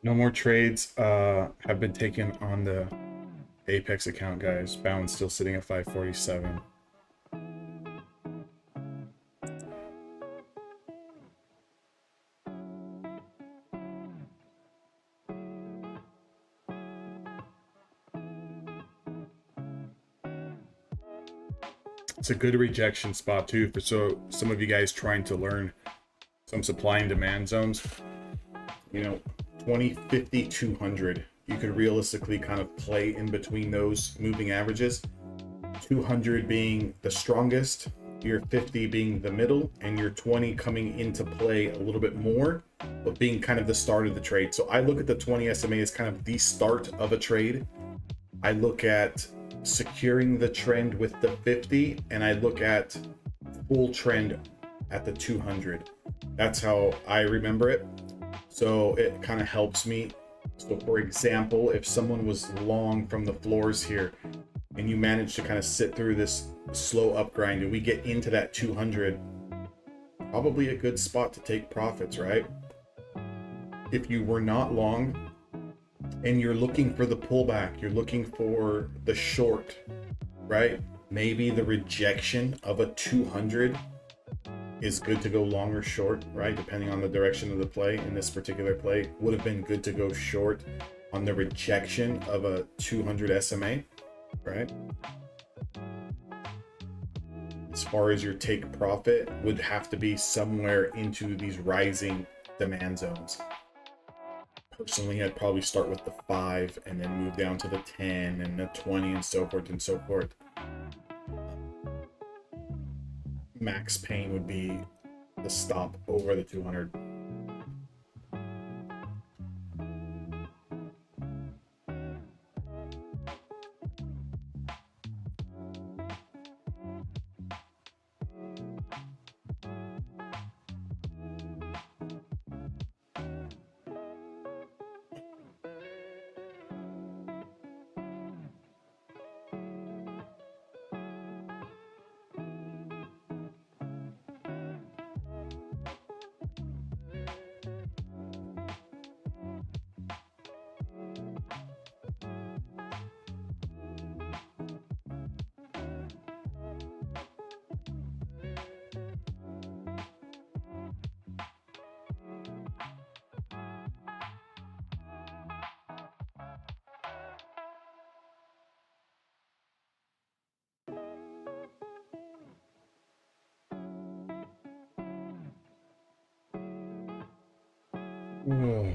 Speaker 1: No more trades have been taken on the Apex account, guys. Balance still sitting at 547. It's a good rejection spot too for some of you guys trying to learn some supply and demand zones. You know, 20, 50, 200. You could realistically kind of play in between those moving averages. 200 being the strongest, your 50 being the middle, and your 20 coming into play a little bit more, but being kind of the start of the trade. So I look at the 20 SMA as kind of the start of a trade. I look at securing the trend with the 50, and I look at full trend at the 200. That's how I remember it. So it kind of helps me. So for example, if someone was long from the floors here and you manage to kind of sit through this slow up grind and we get into that 200, probably a good spot to take profits, right? If you were not long and you're looking for the pullback, you're looking for the short, right? Maybe the rejection of a 200 is good to go long or short, right? Depending on the direction of the play. In this particular play, would have been good to go short on the rejection of a 200 SMA, right? As far as your take profit, would have to be somewhere into these rising demand zones. Personally, I'd probably start with the 5 and then move down to the 10 and the 20 and so forth and so forth. Max pain would be the stop over the 200. Whoa.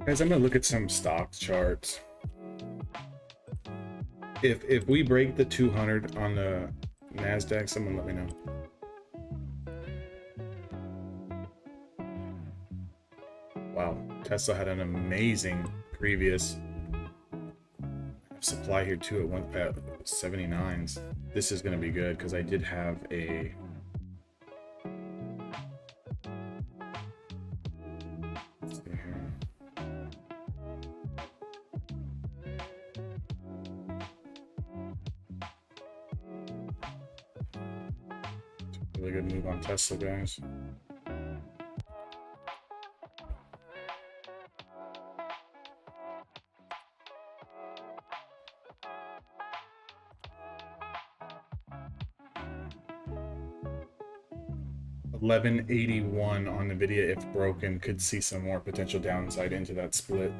Speaker 1: Guys, I'm gonna look at some stock charts. If we break the 200 on the NASDAQ, someone let me know. Wow, Tesla had an amazing previous supply here too. It went at 79s. This is gonna be good because I did have a really good move on Tesla, guys. $11.81 on NVIDIA, if broken, could see some more potential downside into that split.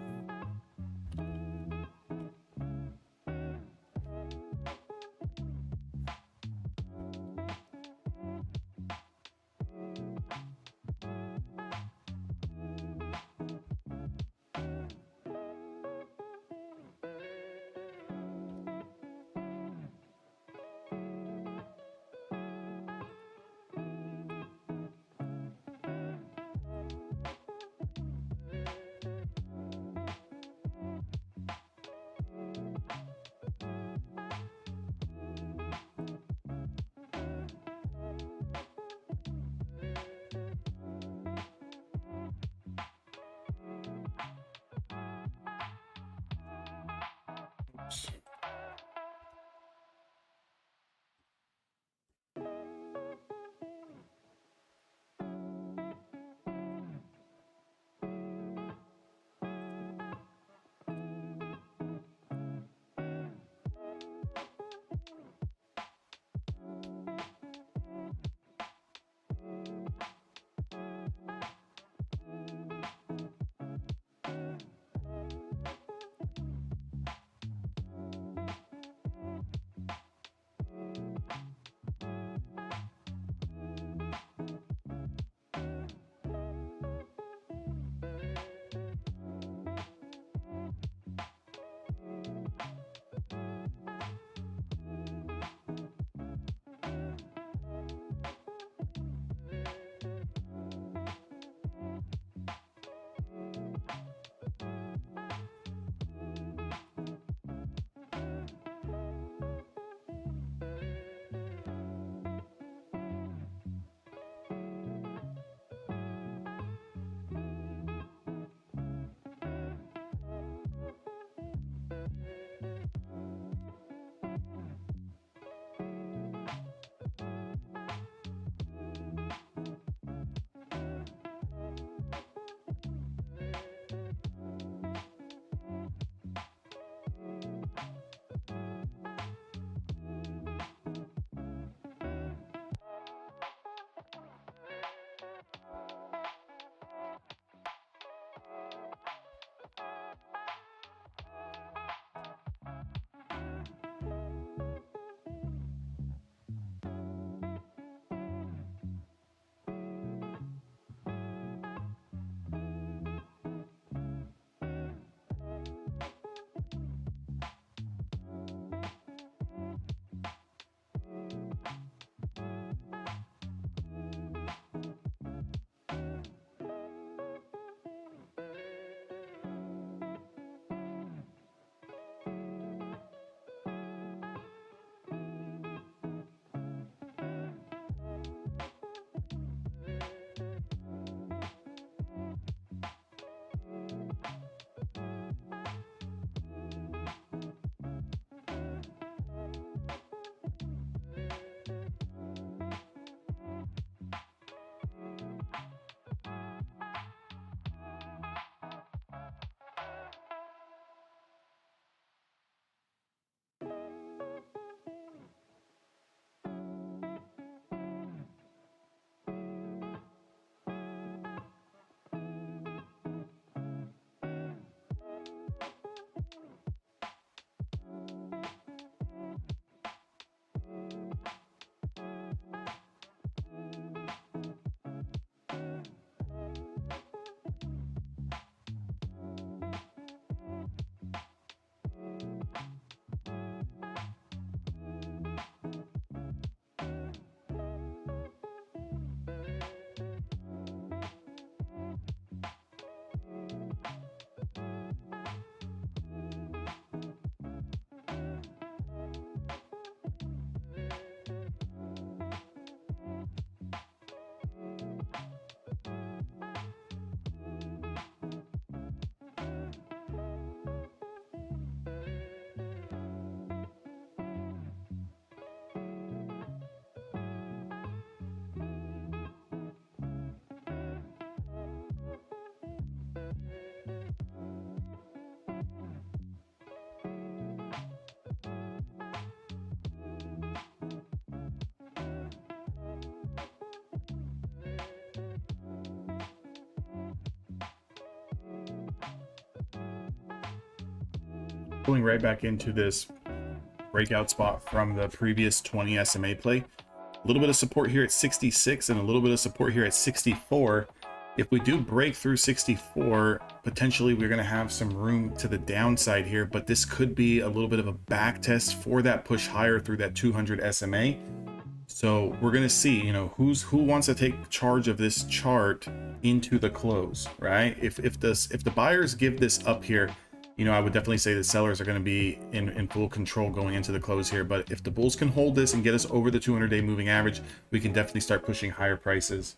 Speaker 1: Pulling right back into this breakout spot from the previous 20 SMA play. A little bit of support here at 66 and a little bit of support here at 64. If we do break through 64, potentially we're going to have some room to the downside here, but this could be a little bit of a back test for that push higher through that 200 SMA. So we're going to see, you know, who wants to take charge of this chart into the close, right? If the buyers give this up here, you know, I would definitely say the sellers are going to be in full control going into the close here. But if the bulls can hold this and get us over the 200-day moving average, we can definitely start pushing higher prices.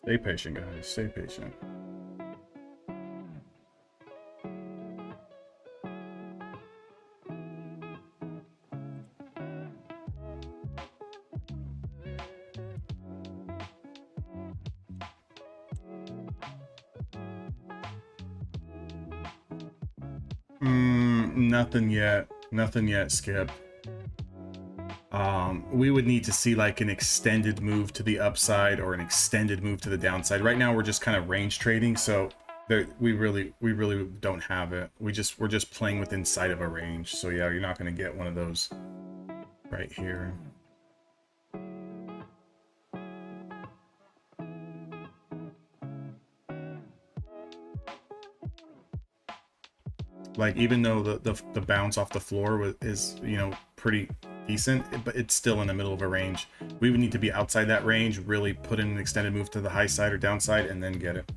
Speaker 1: Stay patient, guys. Stay patient. Nothing yet. Nothing yet, Skip. We would need to see like an extended move to the upside or an extended move to the downside. Right now, we're just kind of range trading, so we really don't have it. We're just playing with inside of a range. So yeah, you're not going to get one of those right here. Like, even though the bounce off the floor is, you know, pretty decent, but it's still in the middle of a range. We would need to be outside that range, really put in an extended move to the high side or downside, and then get it.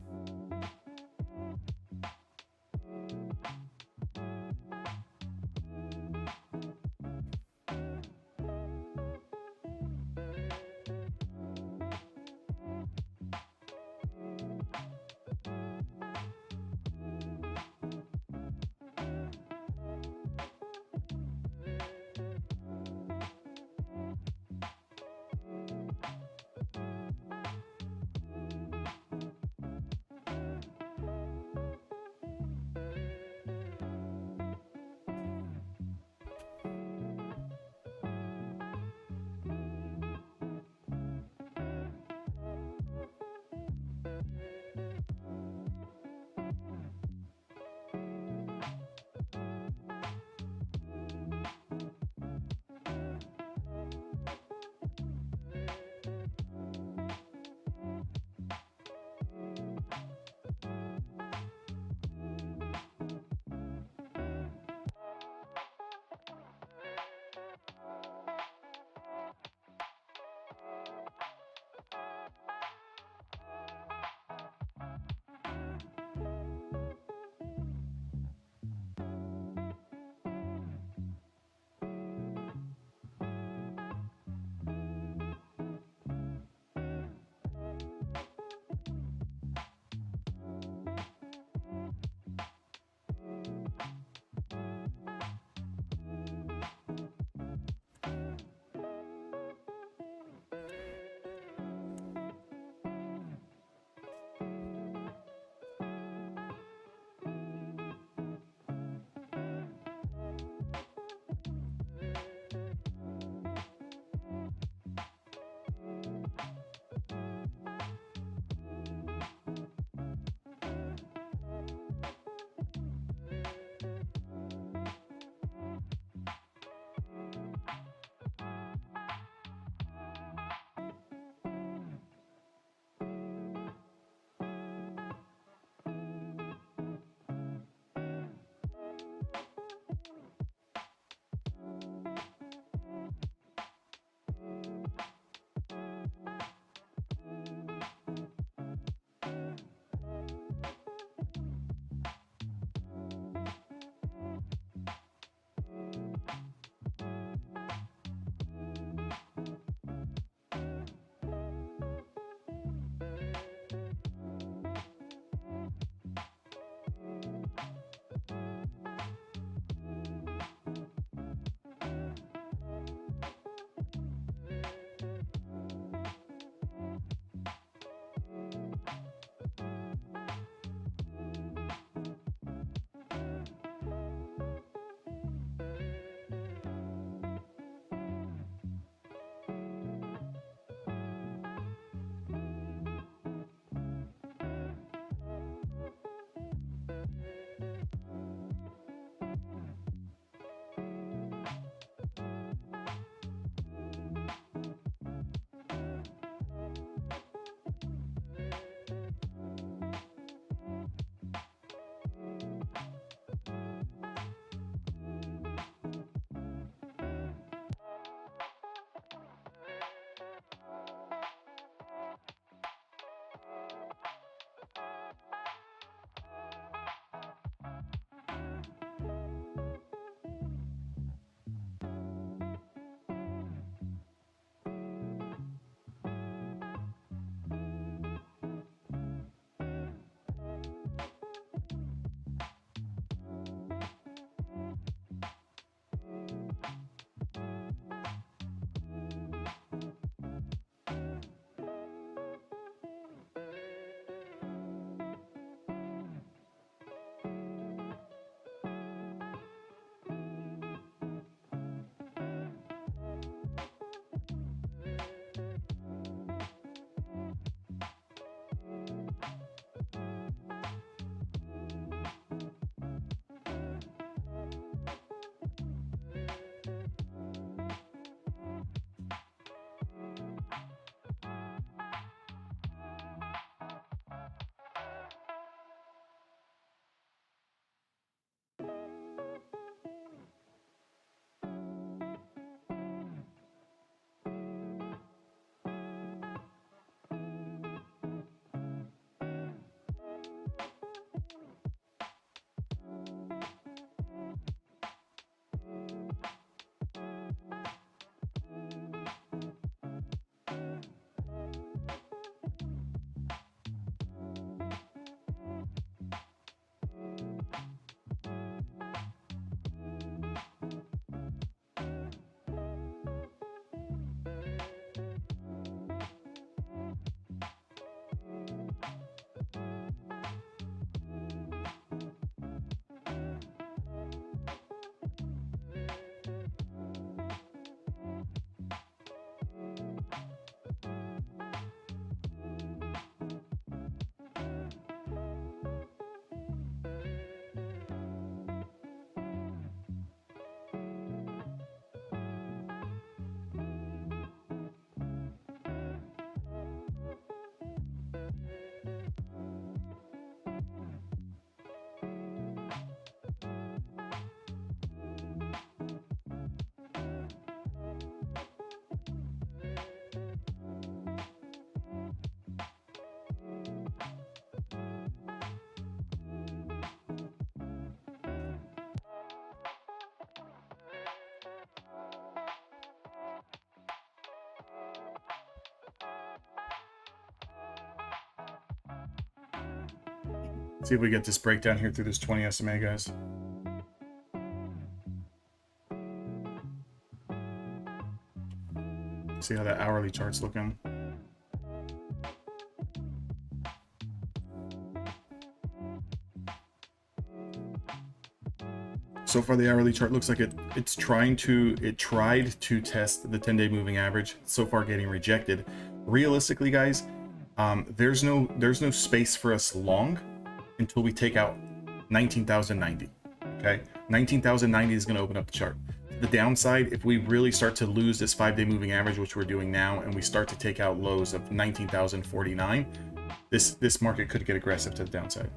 Speaker 1: See if we get this breakdown here through this 20 SMA, guys. See how that hourly chart's looking. So far, the hourly chart looks like it tried to test the 10-day moving average. So far, getting rejected. Realistically, guys, there's no space for us long until we take out 19,090. Okay, 19,090 is going to open up the chart. The downside, if we really start to lose this 5-day moving average, which we're doing now, and we start to take out lows of 19,049, this market could get aggressive to the downside.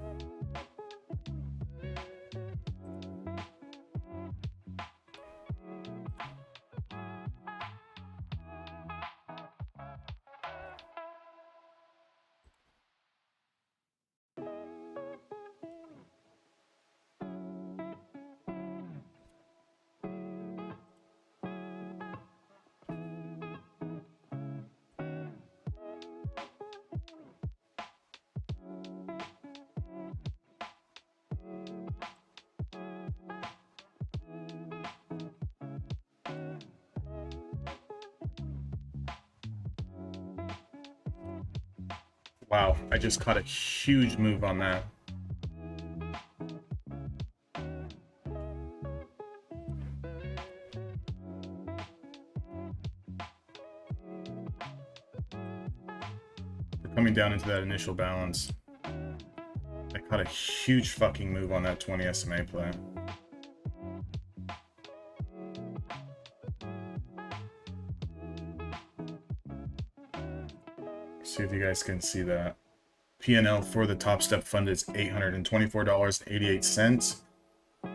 Speaker 1: Wow, I just caught a huge move on that. We're coming down into that initial balance. I caught a huge fucking move on that 20 SMA play. See if you guys can see that. P&L for the Top Step Fund is $824.88. That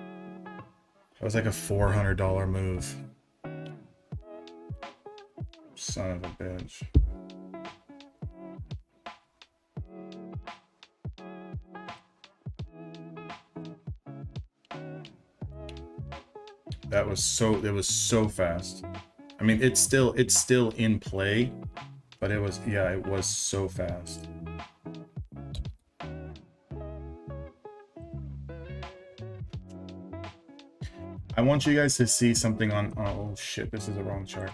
Speaker 1: was like a $400 move. Son of a bitch. It was so fast. I mean, it's still in play, but it was so fast. I want you guys to see something on, oh shit, this is the wrong chart.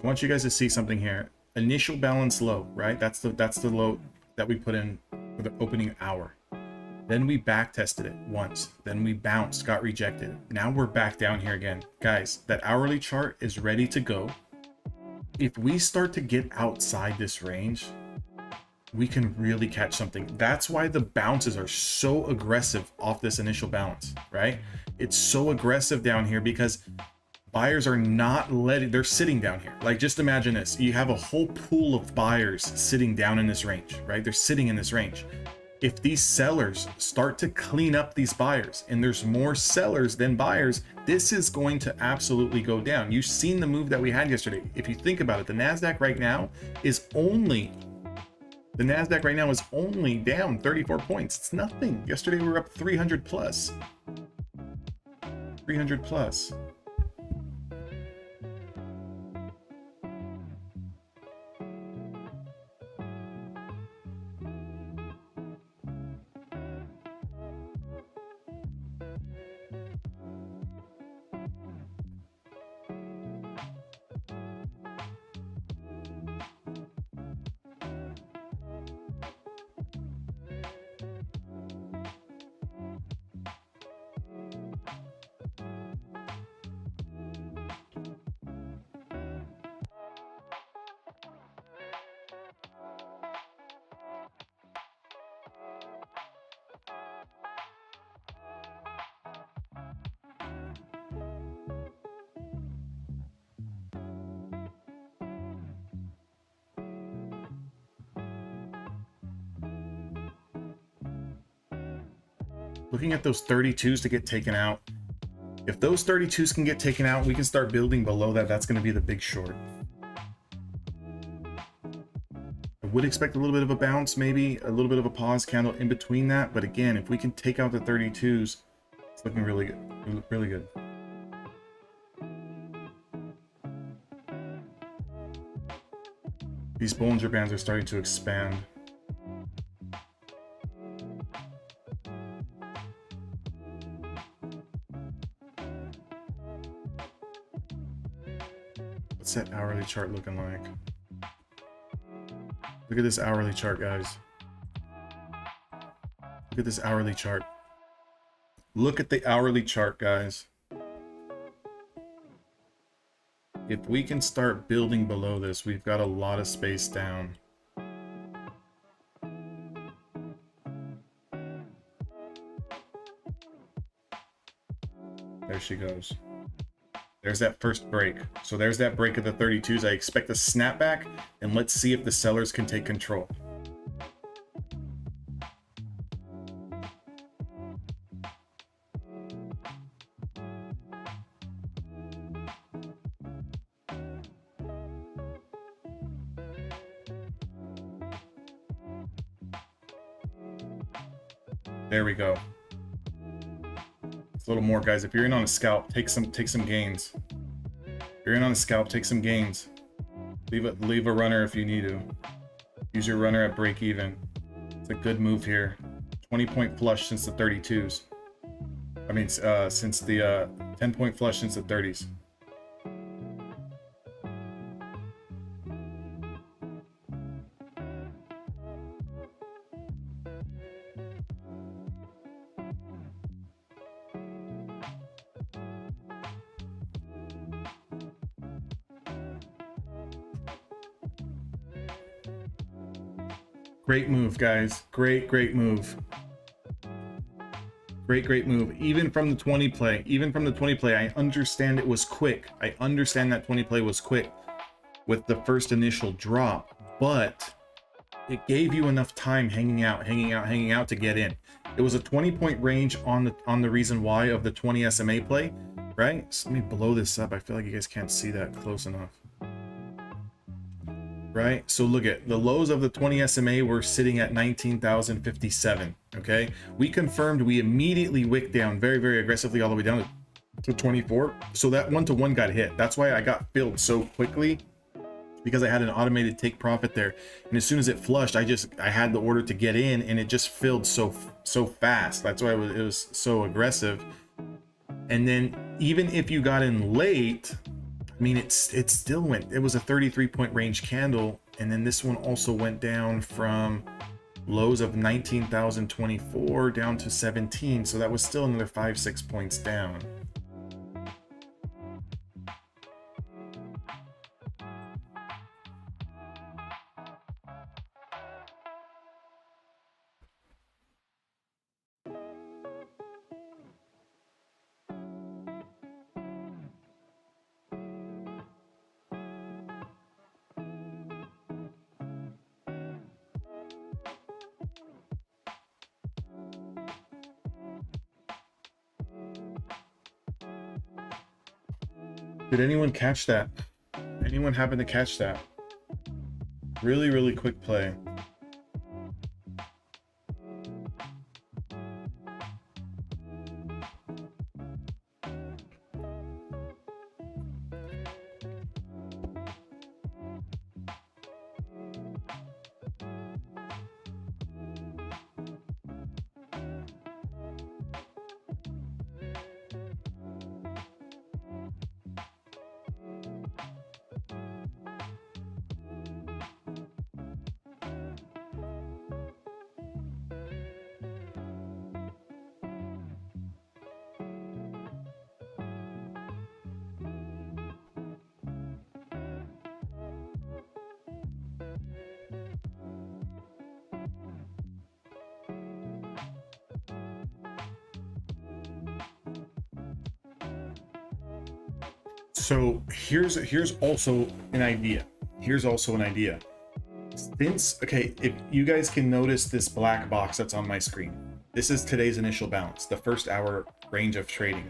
Speaker 1: I want you guys to see something here. Initial balance low, right? That's the low that we put in for the opening hour. Then we back tested it once. Then we bounced, got rejected. Now we're back down here again. Guys, that hourly chart is ready to go. If we start to get outside this range, we can really catch something. That's why the bounces are so aggressive off this initial balance, right? It's so aggressive down here because buyers are not letting, they're sitting down here. Like, just imagine this. You have a whole pool of buyers sitting down in this range, right? They're sitting in this range. If these sellers start to clean up these buyers and there's more sellers than buyers, this is going to absolutely go down. You've seen the move that we had yesterday. If you think about it, the NASDAQ right now is only down 34 points. It's nothing. Yesterday we were up 300 plus. 300 plus. Looking at those 32s to get taken out. If those 32s can get taken out, we can start building below that. That's going to be the big short. I would expect a little bit of a bounce, maybe a little bit of a pause candle in between that. But again, if we can take out the 32s, it's looking really good. Really good. These Bollinger Bands are starting to expand. What's that hourly chart looking like? Look at this hourly chart, guys. Look at this hourly chart. Look at the hourly chart, guys. If we can start building below this, we've got a lot of space down. There she goes. There's that first break. So there's that break of the 32s. I expect a snapback, and let's see if the sellers can take control. There we go. It's a little more, guys. If you're in on a scalp, take some gains. If you're in on a scalp, take some gains. Leave a runner if you need to. Use your runner at break even. It's a good move here. 20-point flush since the 32s. I mean, since the 10-point flush since the 30s. Great move, guys. Great move. Great move. Even from the 20 play, I understand it was quick. I understand that 20 play was quick with the first initial drop, but it gave you enough time hanging out to get in. It was a 20-point range on the reason why of the 20 SMA play, right? So let me blow this up. I feel like you guys can't see that close enough. Right, so look at the lows of the 20 SMA were sitting at 19,057. Okay, we confirmed, we immediately wicked down very aggressively all the way down to 24. So that 1-to-1 got hit. That's why I got filled so quickly, because I had an automated take profit there. And as soon as it flushed, I had the order to get in, and it just filled so fast. That's why it was so aggressive. And then even if you got in late, I mean, it still went. It was a 33-point range candle, and then this one also went down from lows of 19,024 down to 17. So that was still another 5-6 points down. Did anyone catch that? Anyone happen to catch that? Really quick play. So here's also an idea. Okay, if you guys can notice this black box that's on my screen, this is today's initial balance, the first hour range of trading.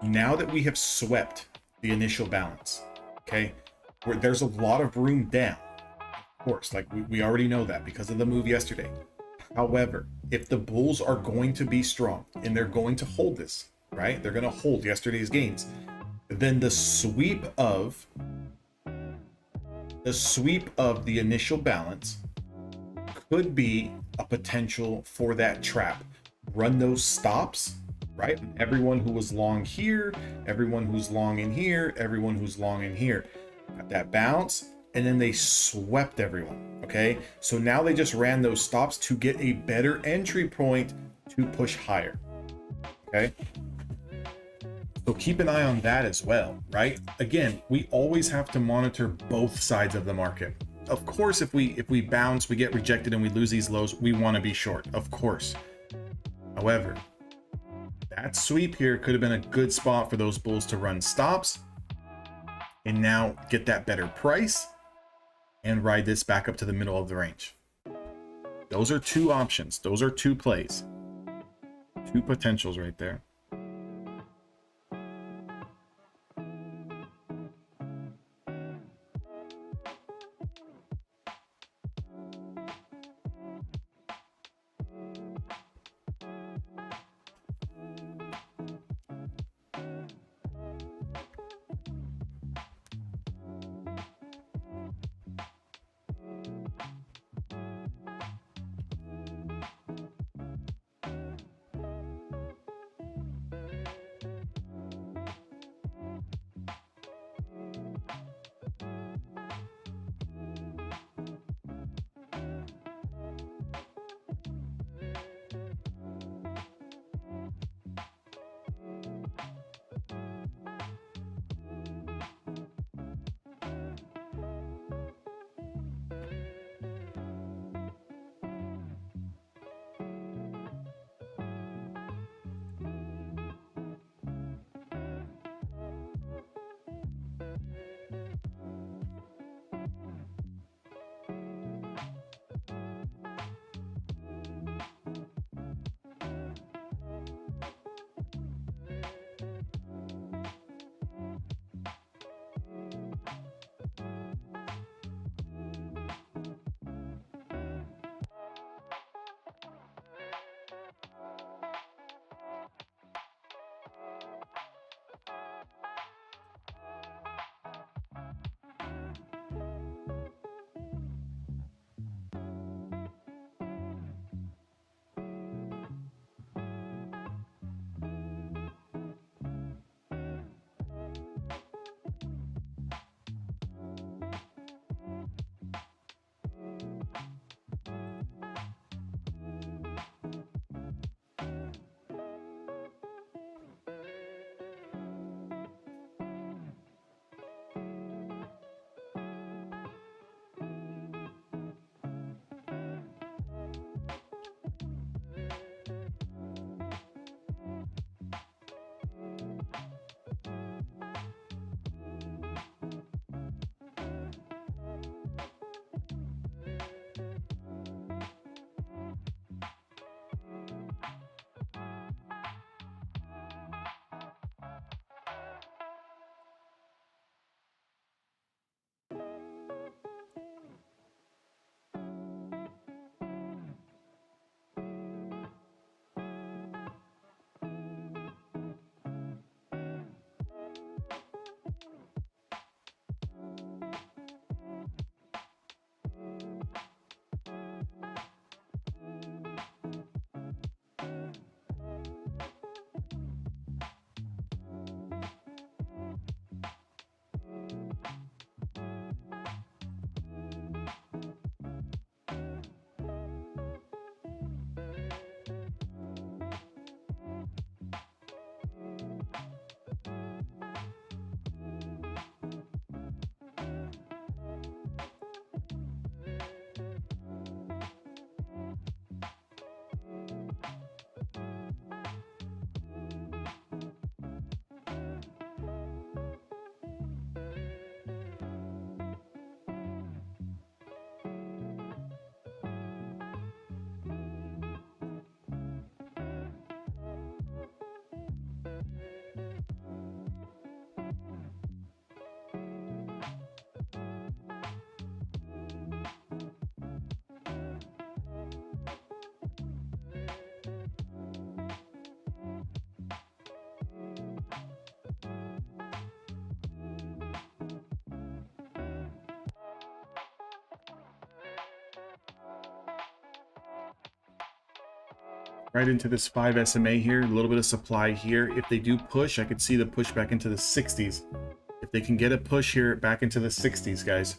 Speaker 1: Now that we have swept the initial balance, okay, where there's a lot of room down, of course, like we already know that because of the move yesterday. However, if the bulls are going to be strong and they're going to hold this, right, they're going to hold yesterday's gains, then the sweep of the initial balance could be a potential for that trap. Run those stops, right? Everyone who was long here, everyone who's long in here, everyone who's long in here. Got that bounce, and then they swept everyone. Okay, so now they just ran those stops to get a better entry point to push higher. Okay, so keep an eye on that as well, right? Again, we always have to monitor both sides of the market. Of course, if we bounce, we get rejected and we lose these lows, we want to be short, of course. However, that sweep here could have been a good spot for those bulls to run stops and now get that better price and ride this back up to the middle of the range. Those are two options. Those are two plays, two potentials right there. Right into this 5 SMA here, a little bit of supply here. If they do push, I could see the push back into the 60s. if they can get a push here back into the 60s, guys.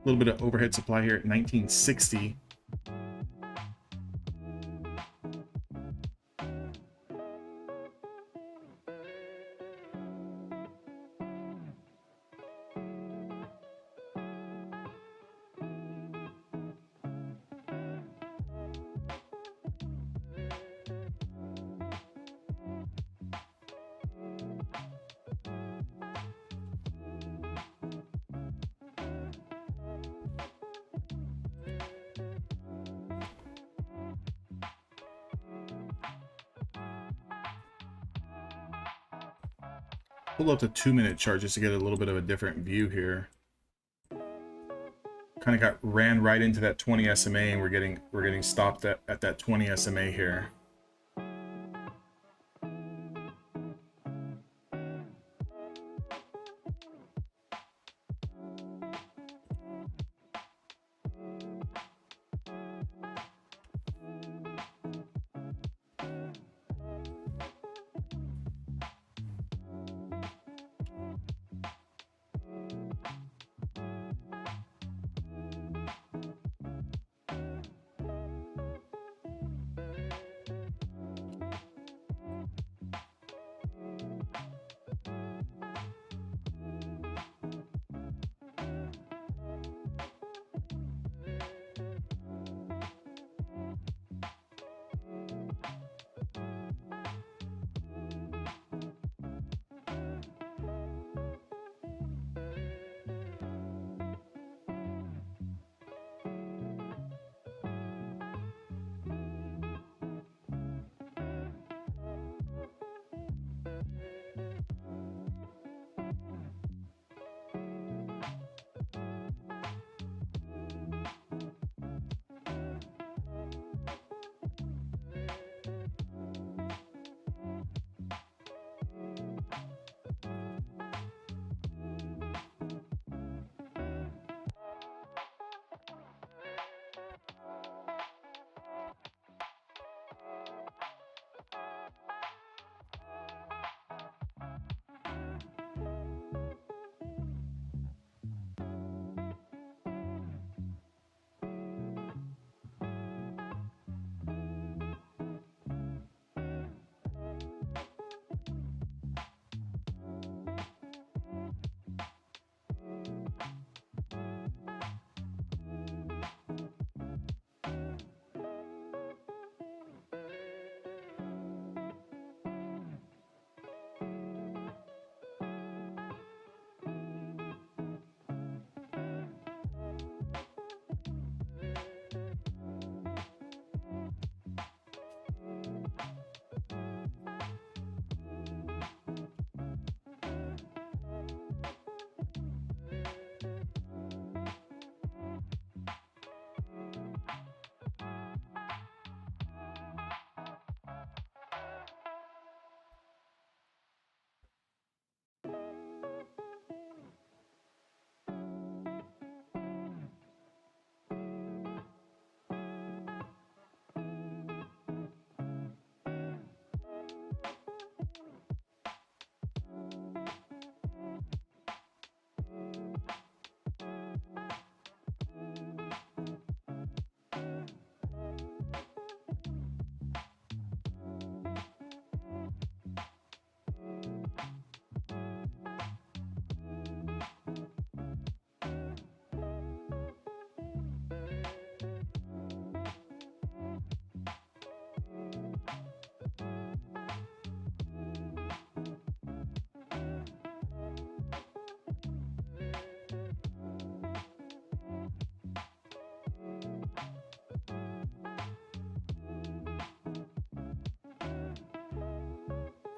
Speaker 1: little bit of overhead supply here at 1960. Pull up the 2-minute chart just to get a little bit of a different view here. Kind of ran right into that 20 SMA, and we're getting stopped at that 20 SMA here.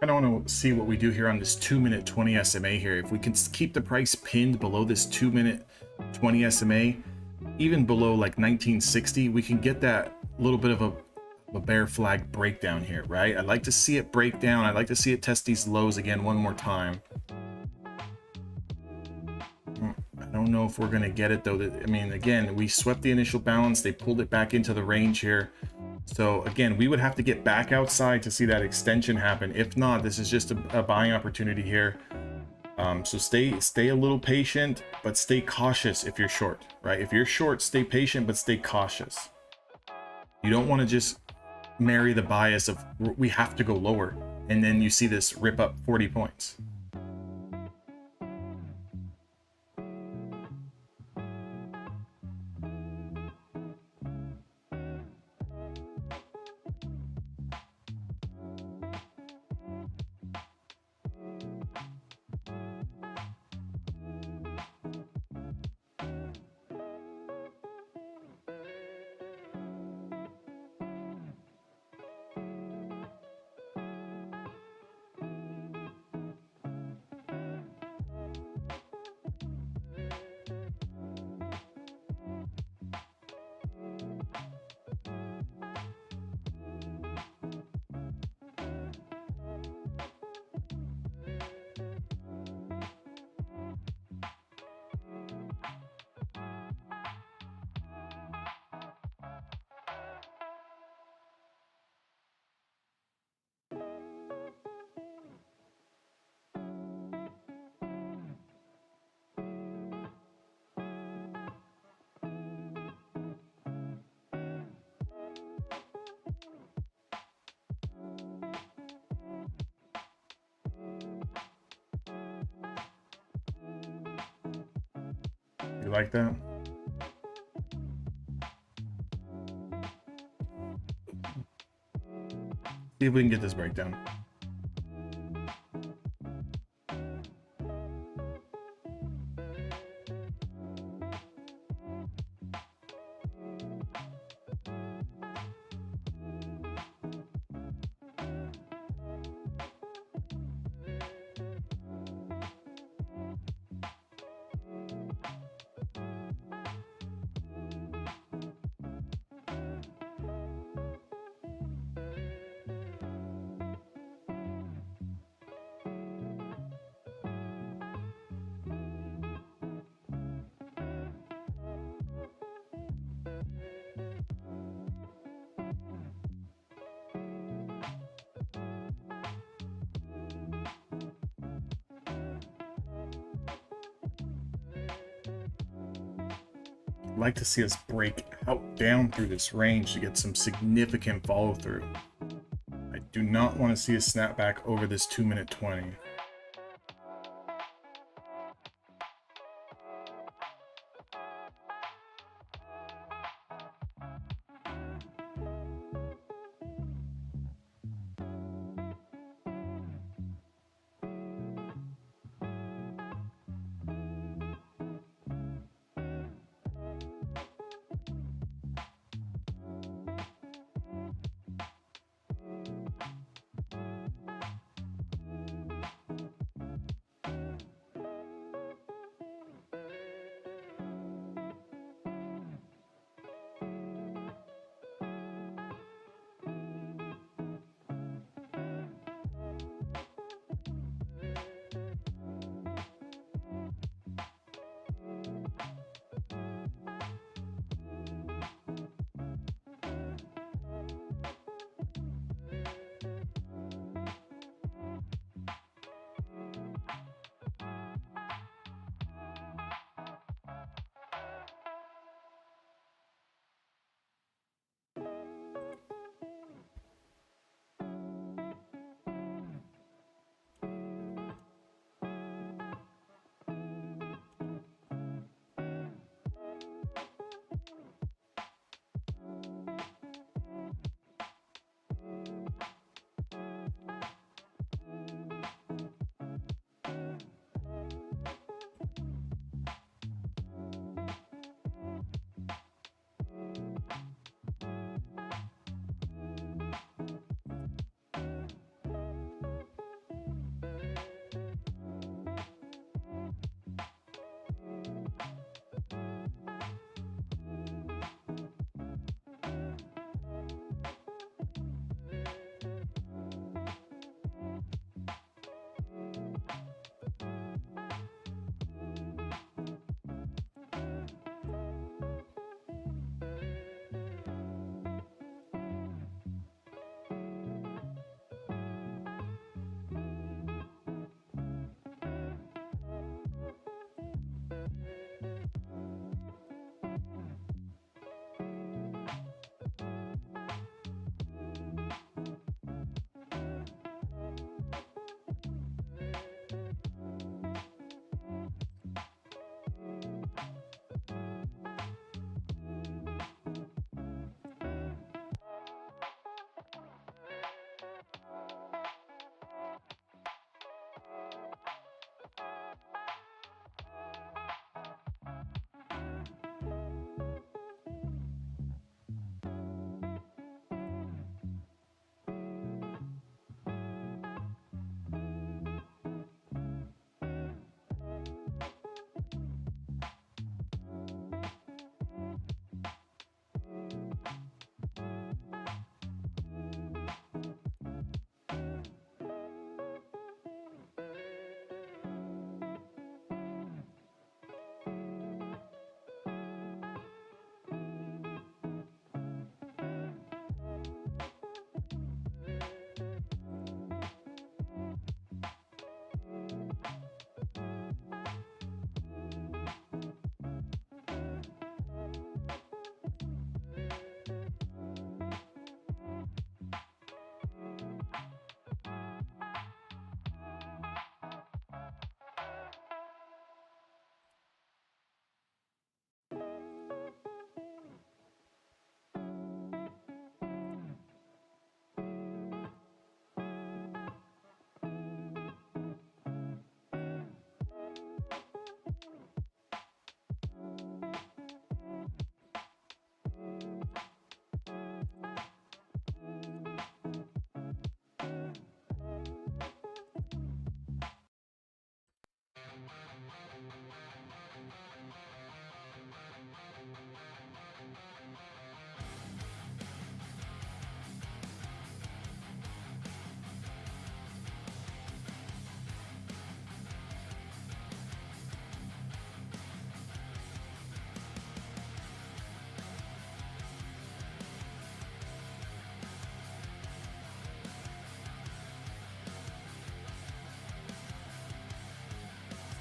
Speaker 1: I want to see what we do here on this 2-minute 20 SMA here. If we can keep the price pinned below this 2-minute 20 SMA, even below like 1960, we can get that little bit of a bear flag breakdown here, right? I'd like to see it break down. I'd like to see it test these lows again one more time. I don't know if we're going to get it though. I mean, again, we swept the initial balance. They pulled it back into the range here. So again, we would have to get back outside to see that extension happen. If not, this is just a buying opportunity here. So stay a little patient, but stay cautious if you're short, right? If you're short, stay patient, but stay cautious. You don't want to just marry the bias of we have to go lower, and then you see this rip up 40 points. You like that? See if we can get this breakdown. I'd like to see us break out down through this range to get some significant follow through. I do not want to see a snap back over this 2-minute 20.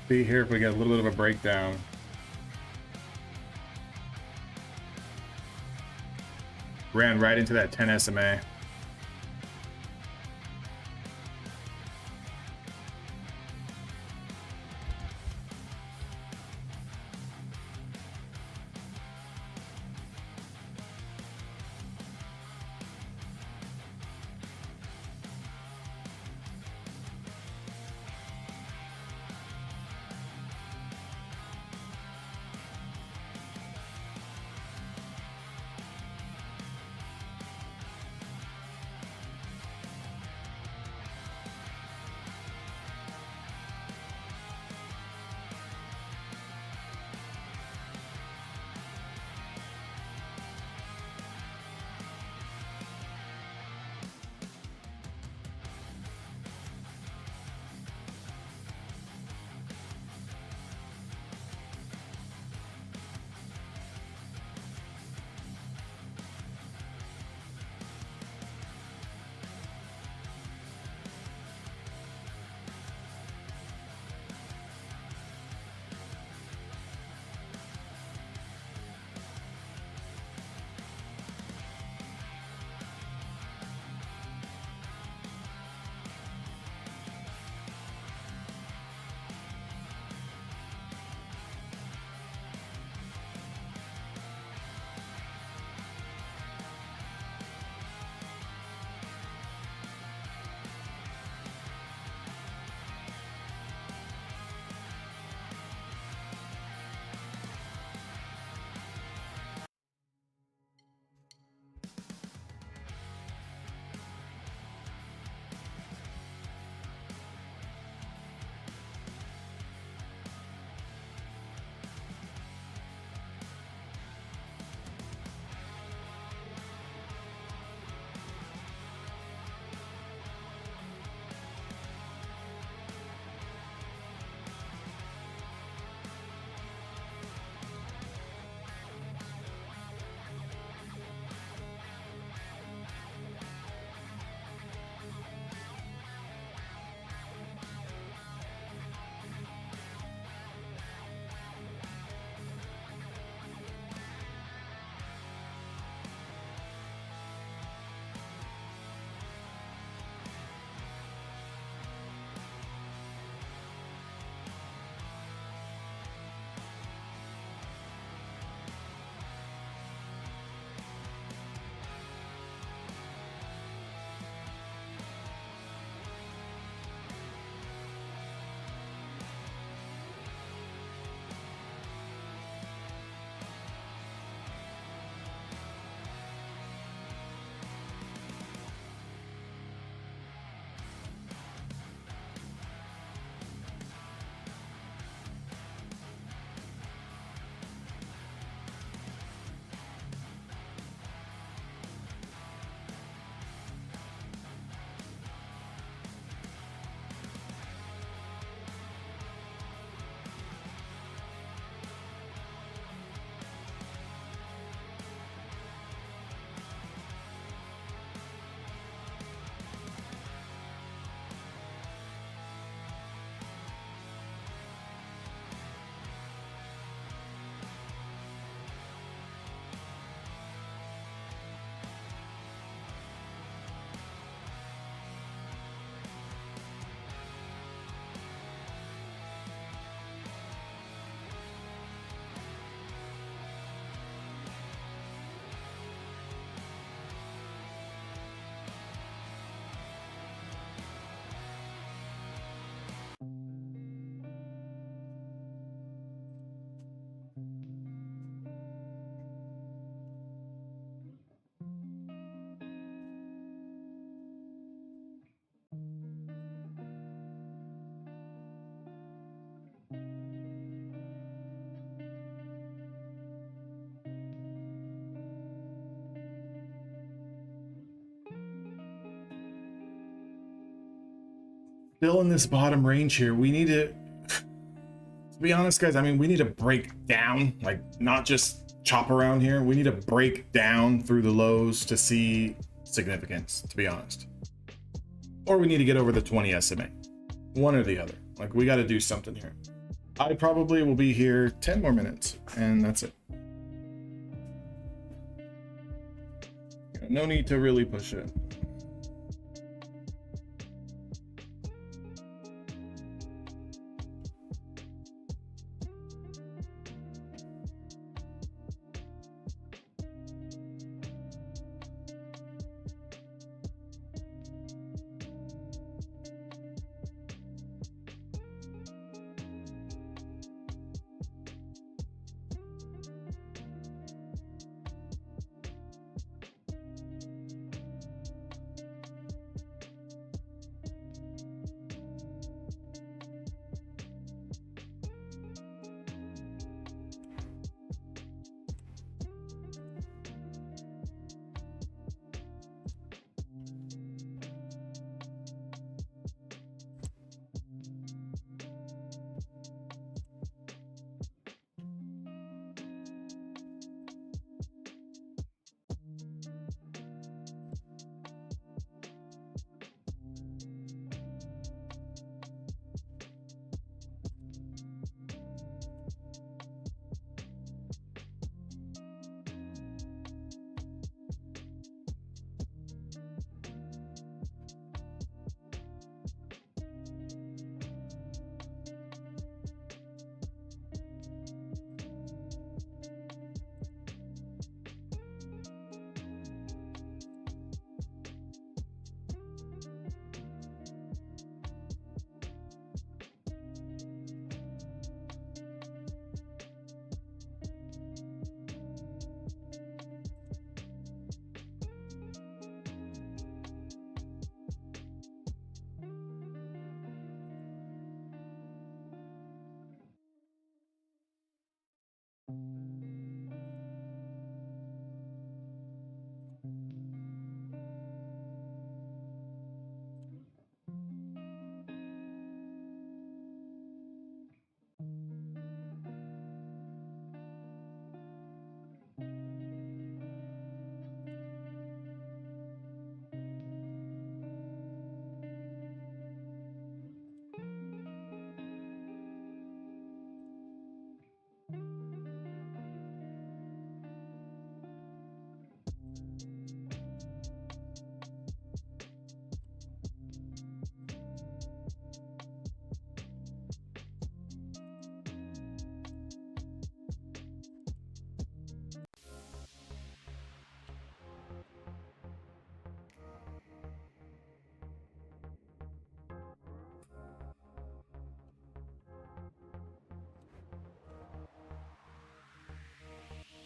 Speaker 1: See here if we get a little bit of a breakdown. Ran right into that 10 SMA. Still in this bottom range here. We need to be honest, guys, I mean, we need to break down, like not just chop around here. We need to break down through the lows to see significance, to be honest. Or we need to get over the 20 SMA. One or the other. Like, we got to do something here. I probably will be here 10 more minutes, and that's it. No need to really push it.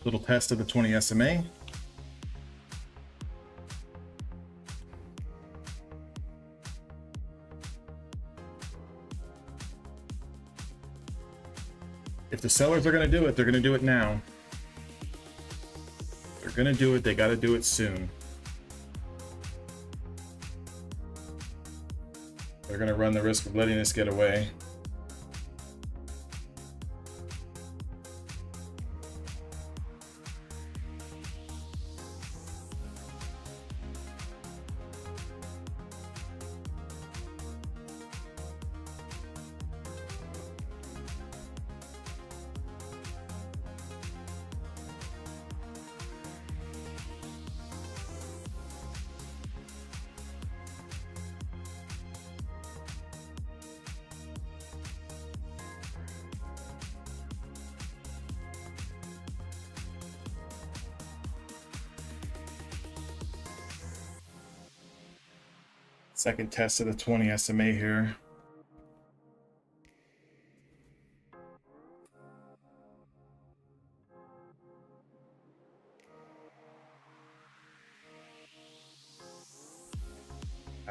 Speaker 1: Little test of the 20 SMA. If the sellers are going to do it, they're going to do it now. They're going to do it. They got to do it soon. They're going to run the risk of letting this get away. Second test of the 20 SMA here.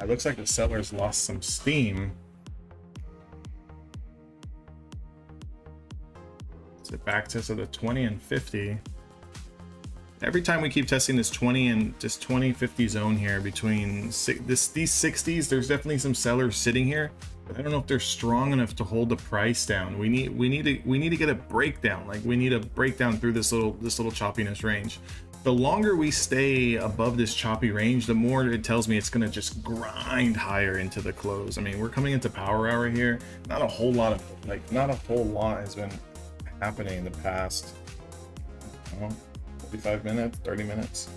Speaker 1: It looks like the sellers lost some steam. It's a back test of the 20 and 50. Every time we keep testing this 20 and just 20-50 zone here between these 60s, there's definitely some sellers sitting here, but I don't know if they're strong enough to hold the price down. We need to get a breakdown. Like we need a breakdown through this little choppiness range. the longer we stay above this choppy range, the more it tells me it's going to just grind higher into the close. I mean, we're coming into power hour here. Not a whole lot has been happening in the past, I don't know, 45 minutes, 30 minutes.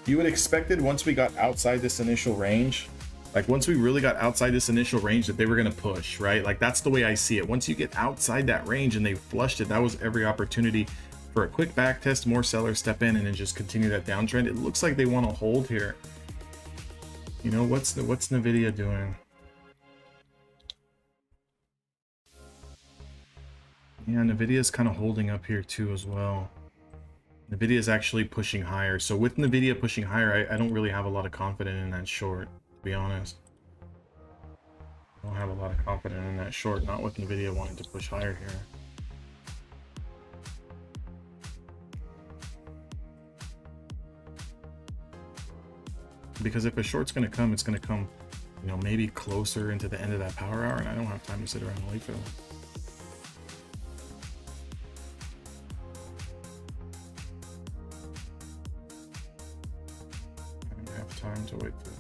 Speaker 1: You would expect it once we got outside this initial range, like once we really got outside this initial range, that they were going to push, right? Like that's the way I see it. Once you get outside that range and they flushed it, that was every opportunity for a quick back test, more sellers step in and then just continue that downtrend. It looks like they want to hold here. You know, what's Nvidia doing? Yeah, Nvidia is kind of holding up here too as well. Nvidia is actually pushing higher. So with Nvidia pushing higher, I don't really have a lot of confidence in that short, to be honest. I don't have a lot of confidence in that short, not with Nvidia wanting to push higher here. Because if a short's going to come, it's going to come, you know, maybe closer into the end of that power hour, and I don't have time to sit around and wait for them. I don't have time to wait for them.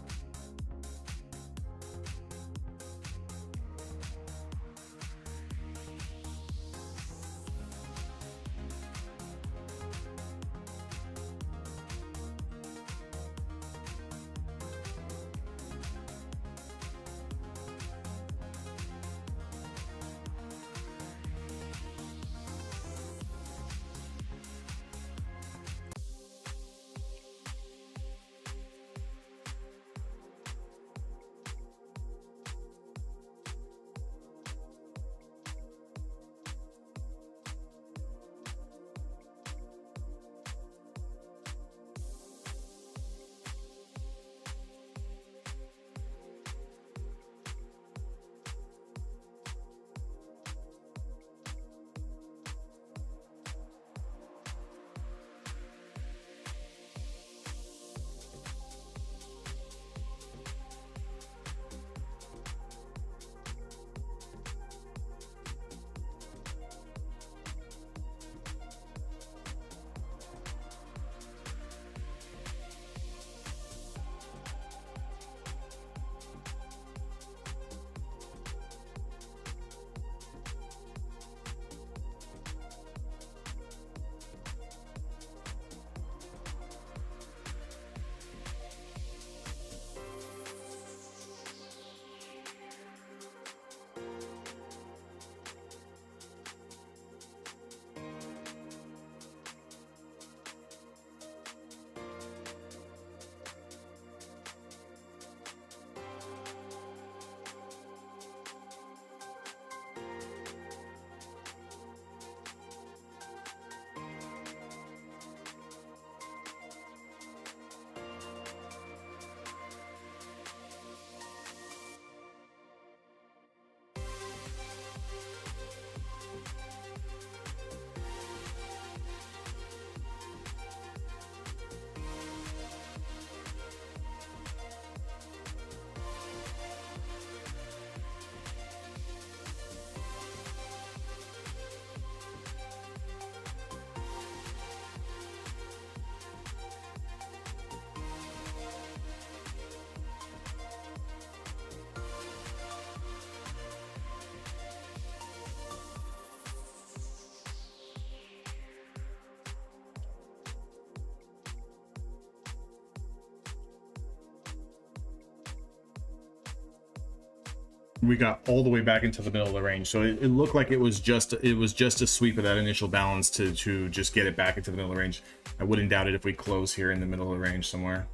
Speaker 1: We got all the way back into the middle of the range, so it looked like it was just a sweep of that initial balance to just get it back into the middle of the range. I wouldn't doubt it if we close here in the middle of the range somewhere.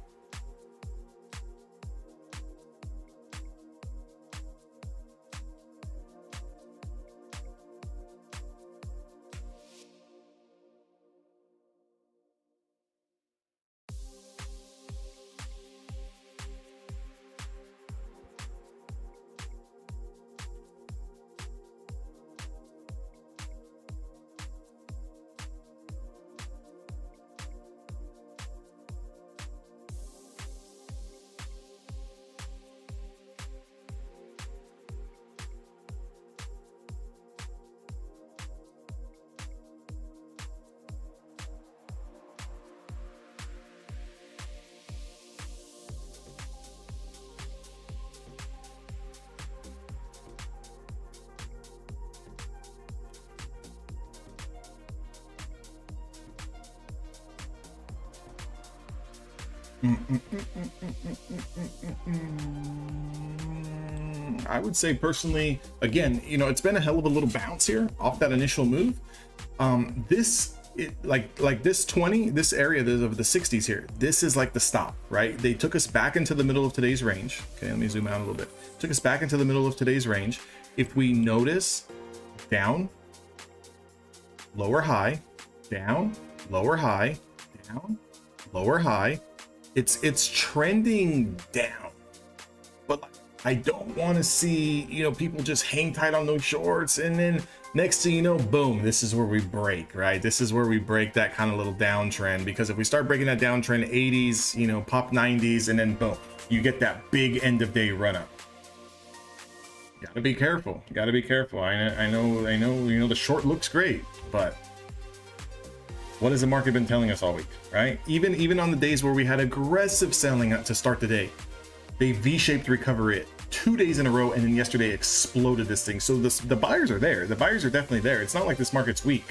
Speaker 1: I would say personally, again, you know, it's been a hell of a little bounce here off that initial move. Like this 20, this area of the 60s here, this is like the stop, right? They took us back into the middle of today's range. Okay, let me zoom out a little bit. Took us back into the middle of today's range. If we notice down, lower high, down, lower high, down, lower high, it's trending down. But I don't want to see, you know, people just hang tight on those shorts and then next thing you know, boom, this is where we break, right? This is where we break that kind of little downtrend, because if we start breaking that downtrend 80s, you know, pop 90s, and then boom, you get that big end of day run up. Gotta be careful. Gotta be careful. I know, you know, the short looks great, but what has the market been telling us all week, right? Even on the days where we had aggressive selling to start the day, they V-shaped recover it 2 days in a row, and then yesterday exploded this thing. So the buyers are there. The buyers are definitely there. It's not like this market's weak.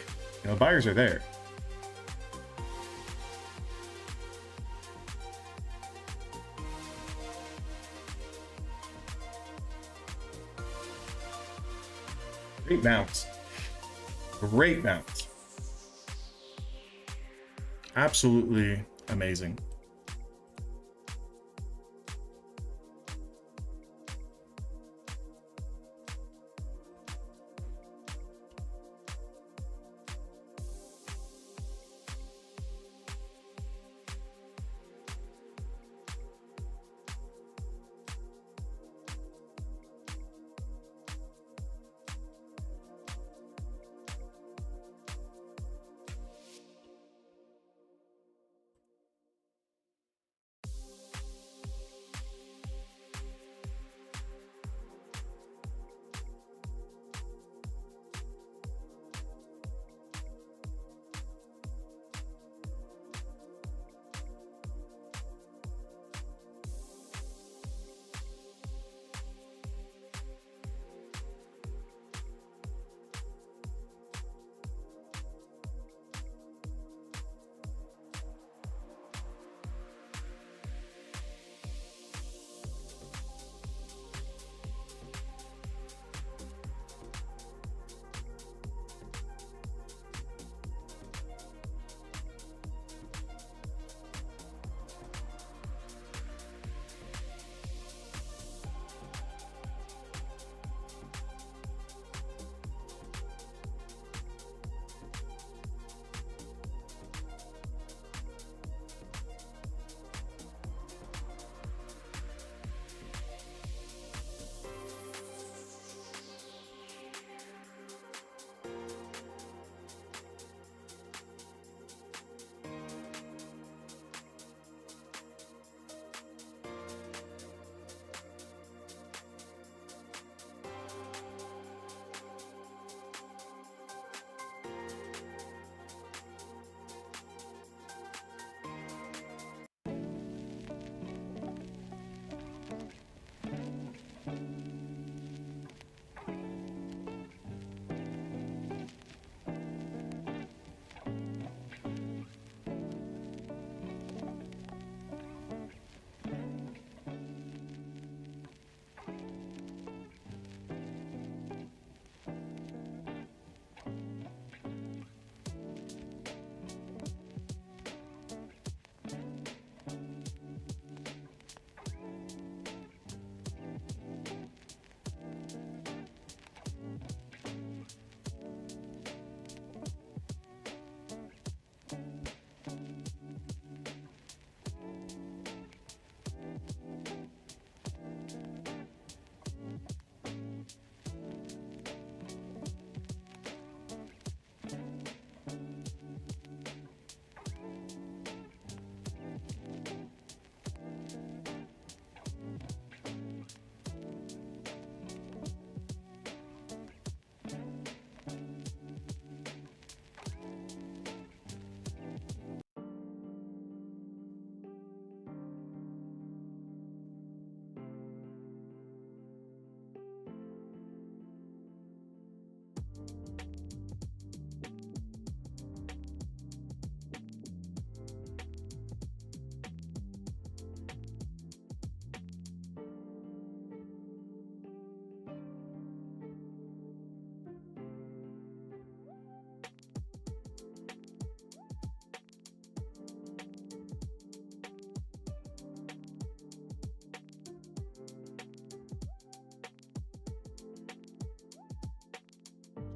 Speaker 1: You know, buyers are there. Great bounce. Great bounce. Absolutely amazing.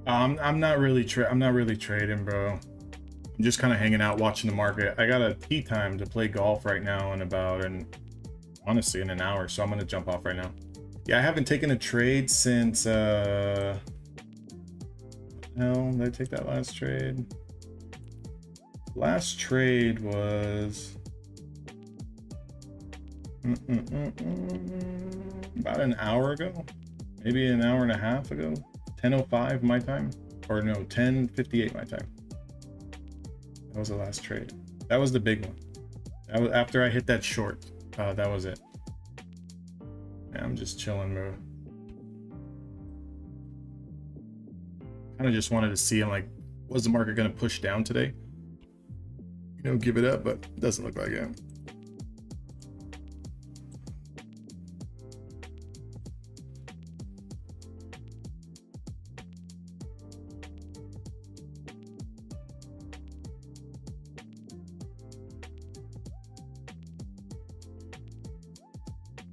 Speaker 1: I'm not really trading, bro. I'm just kind of hanging out, watching the market. I got a tea time to play golf right now in about honestly in an hour, so I'm gonna jump off right now. Yeah, I haven't taken a trade since hell, did I take that last trade? Last trade was about an hour ago, maybe an hour and a half ago. 10:05 my time, or no, 10:58 my time. That was the last trade. That was the big one. That was after I hit that short. That was it. Yeah, I'm just chilling, bro. Kind of just wanted to see, I'm like, was the market going to push down today? You know, give it up, but it doesn't look like it.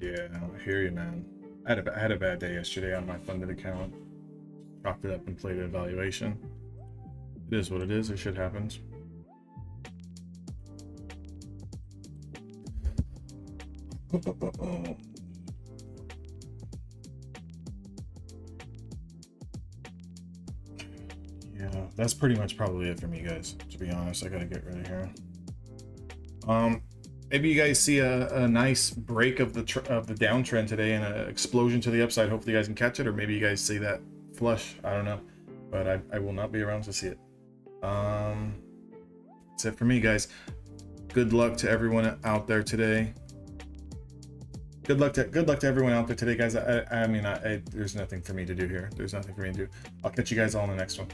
Speaker 1: Yeah, I hear you, man. I had a bad day yesterday on my funded account. Chopped it up and played an evaluation. It is what it is. It shit happens. Yeah, that's pretty much probably it for me, guys. To be honest, I gotta get rid of here. Maybe you guys see a nice break of the downtrend today and an explosion to the upside. Hopefully you guys can catch it, or maybe you guys see that flush. I don't know, but I will not be around to see it. That's it for me, guys. Good luck to everyone out there today. Good luck to everyone out there today, guys. I mean, there's nothing for me to do here. There's nothing for me to do. I'll catch you guys all in the next one.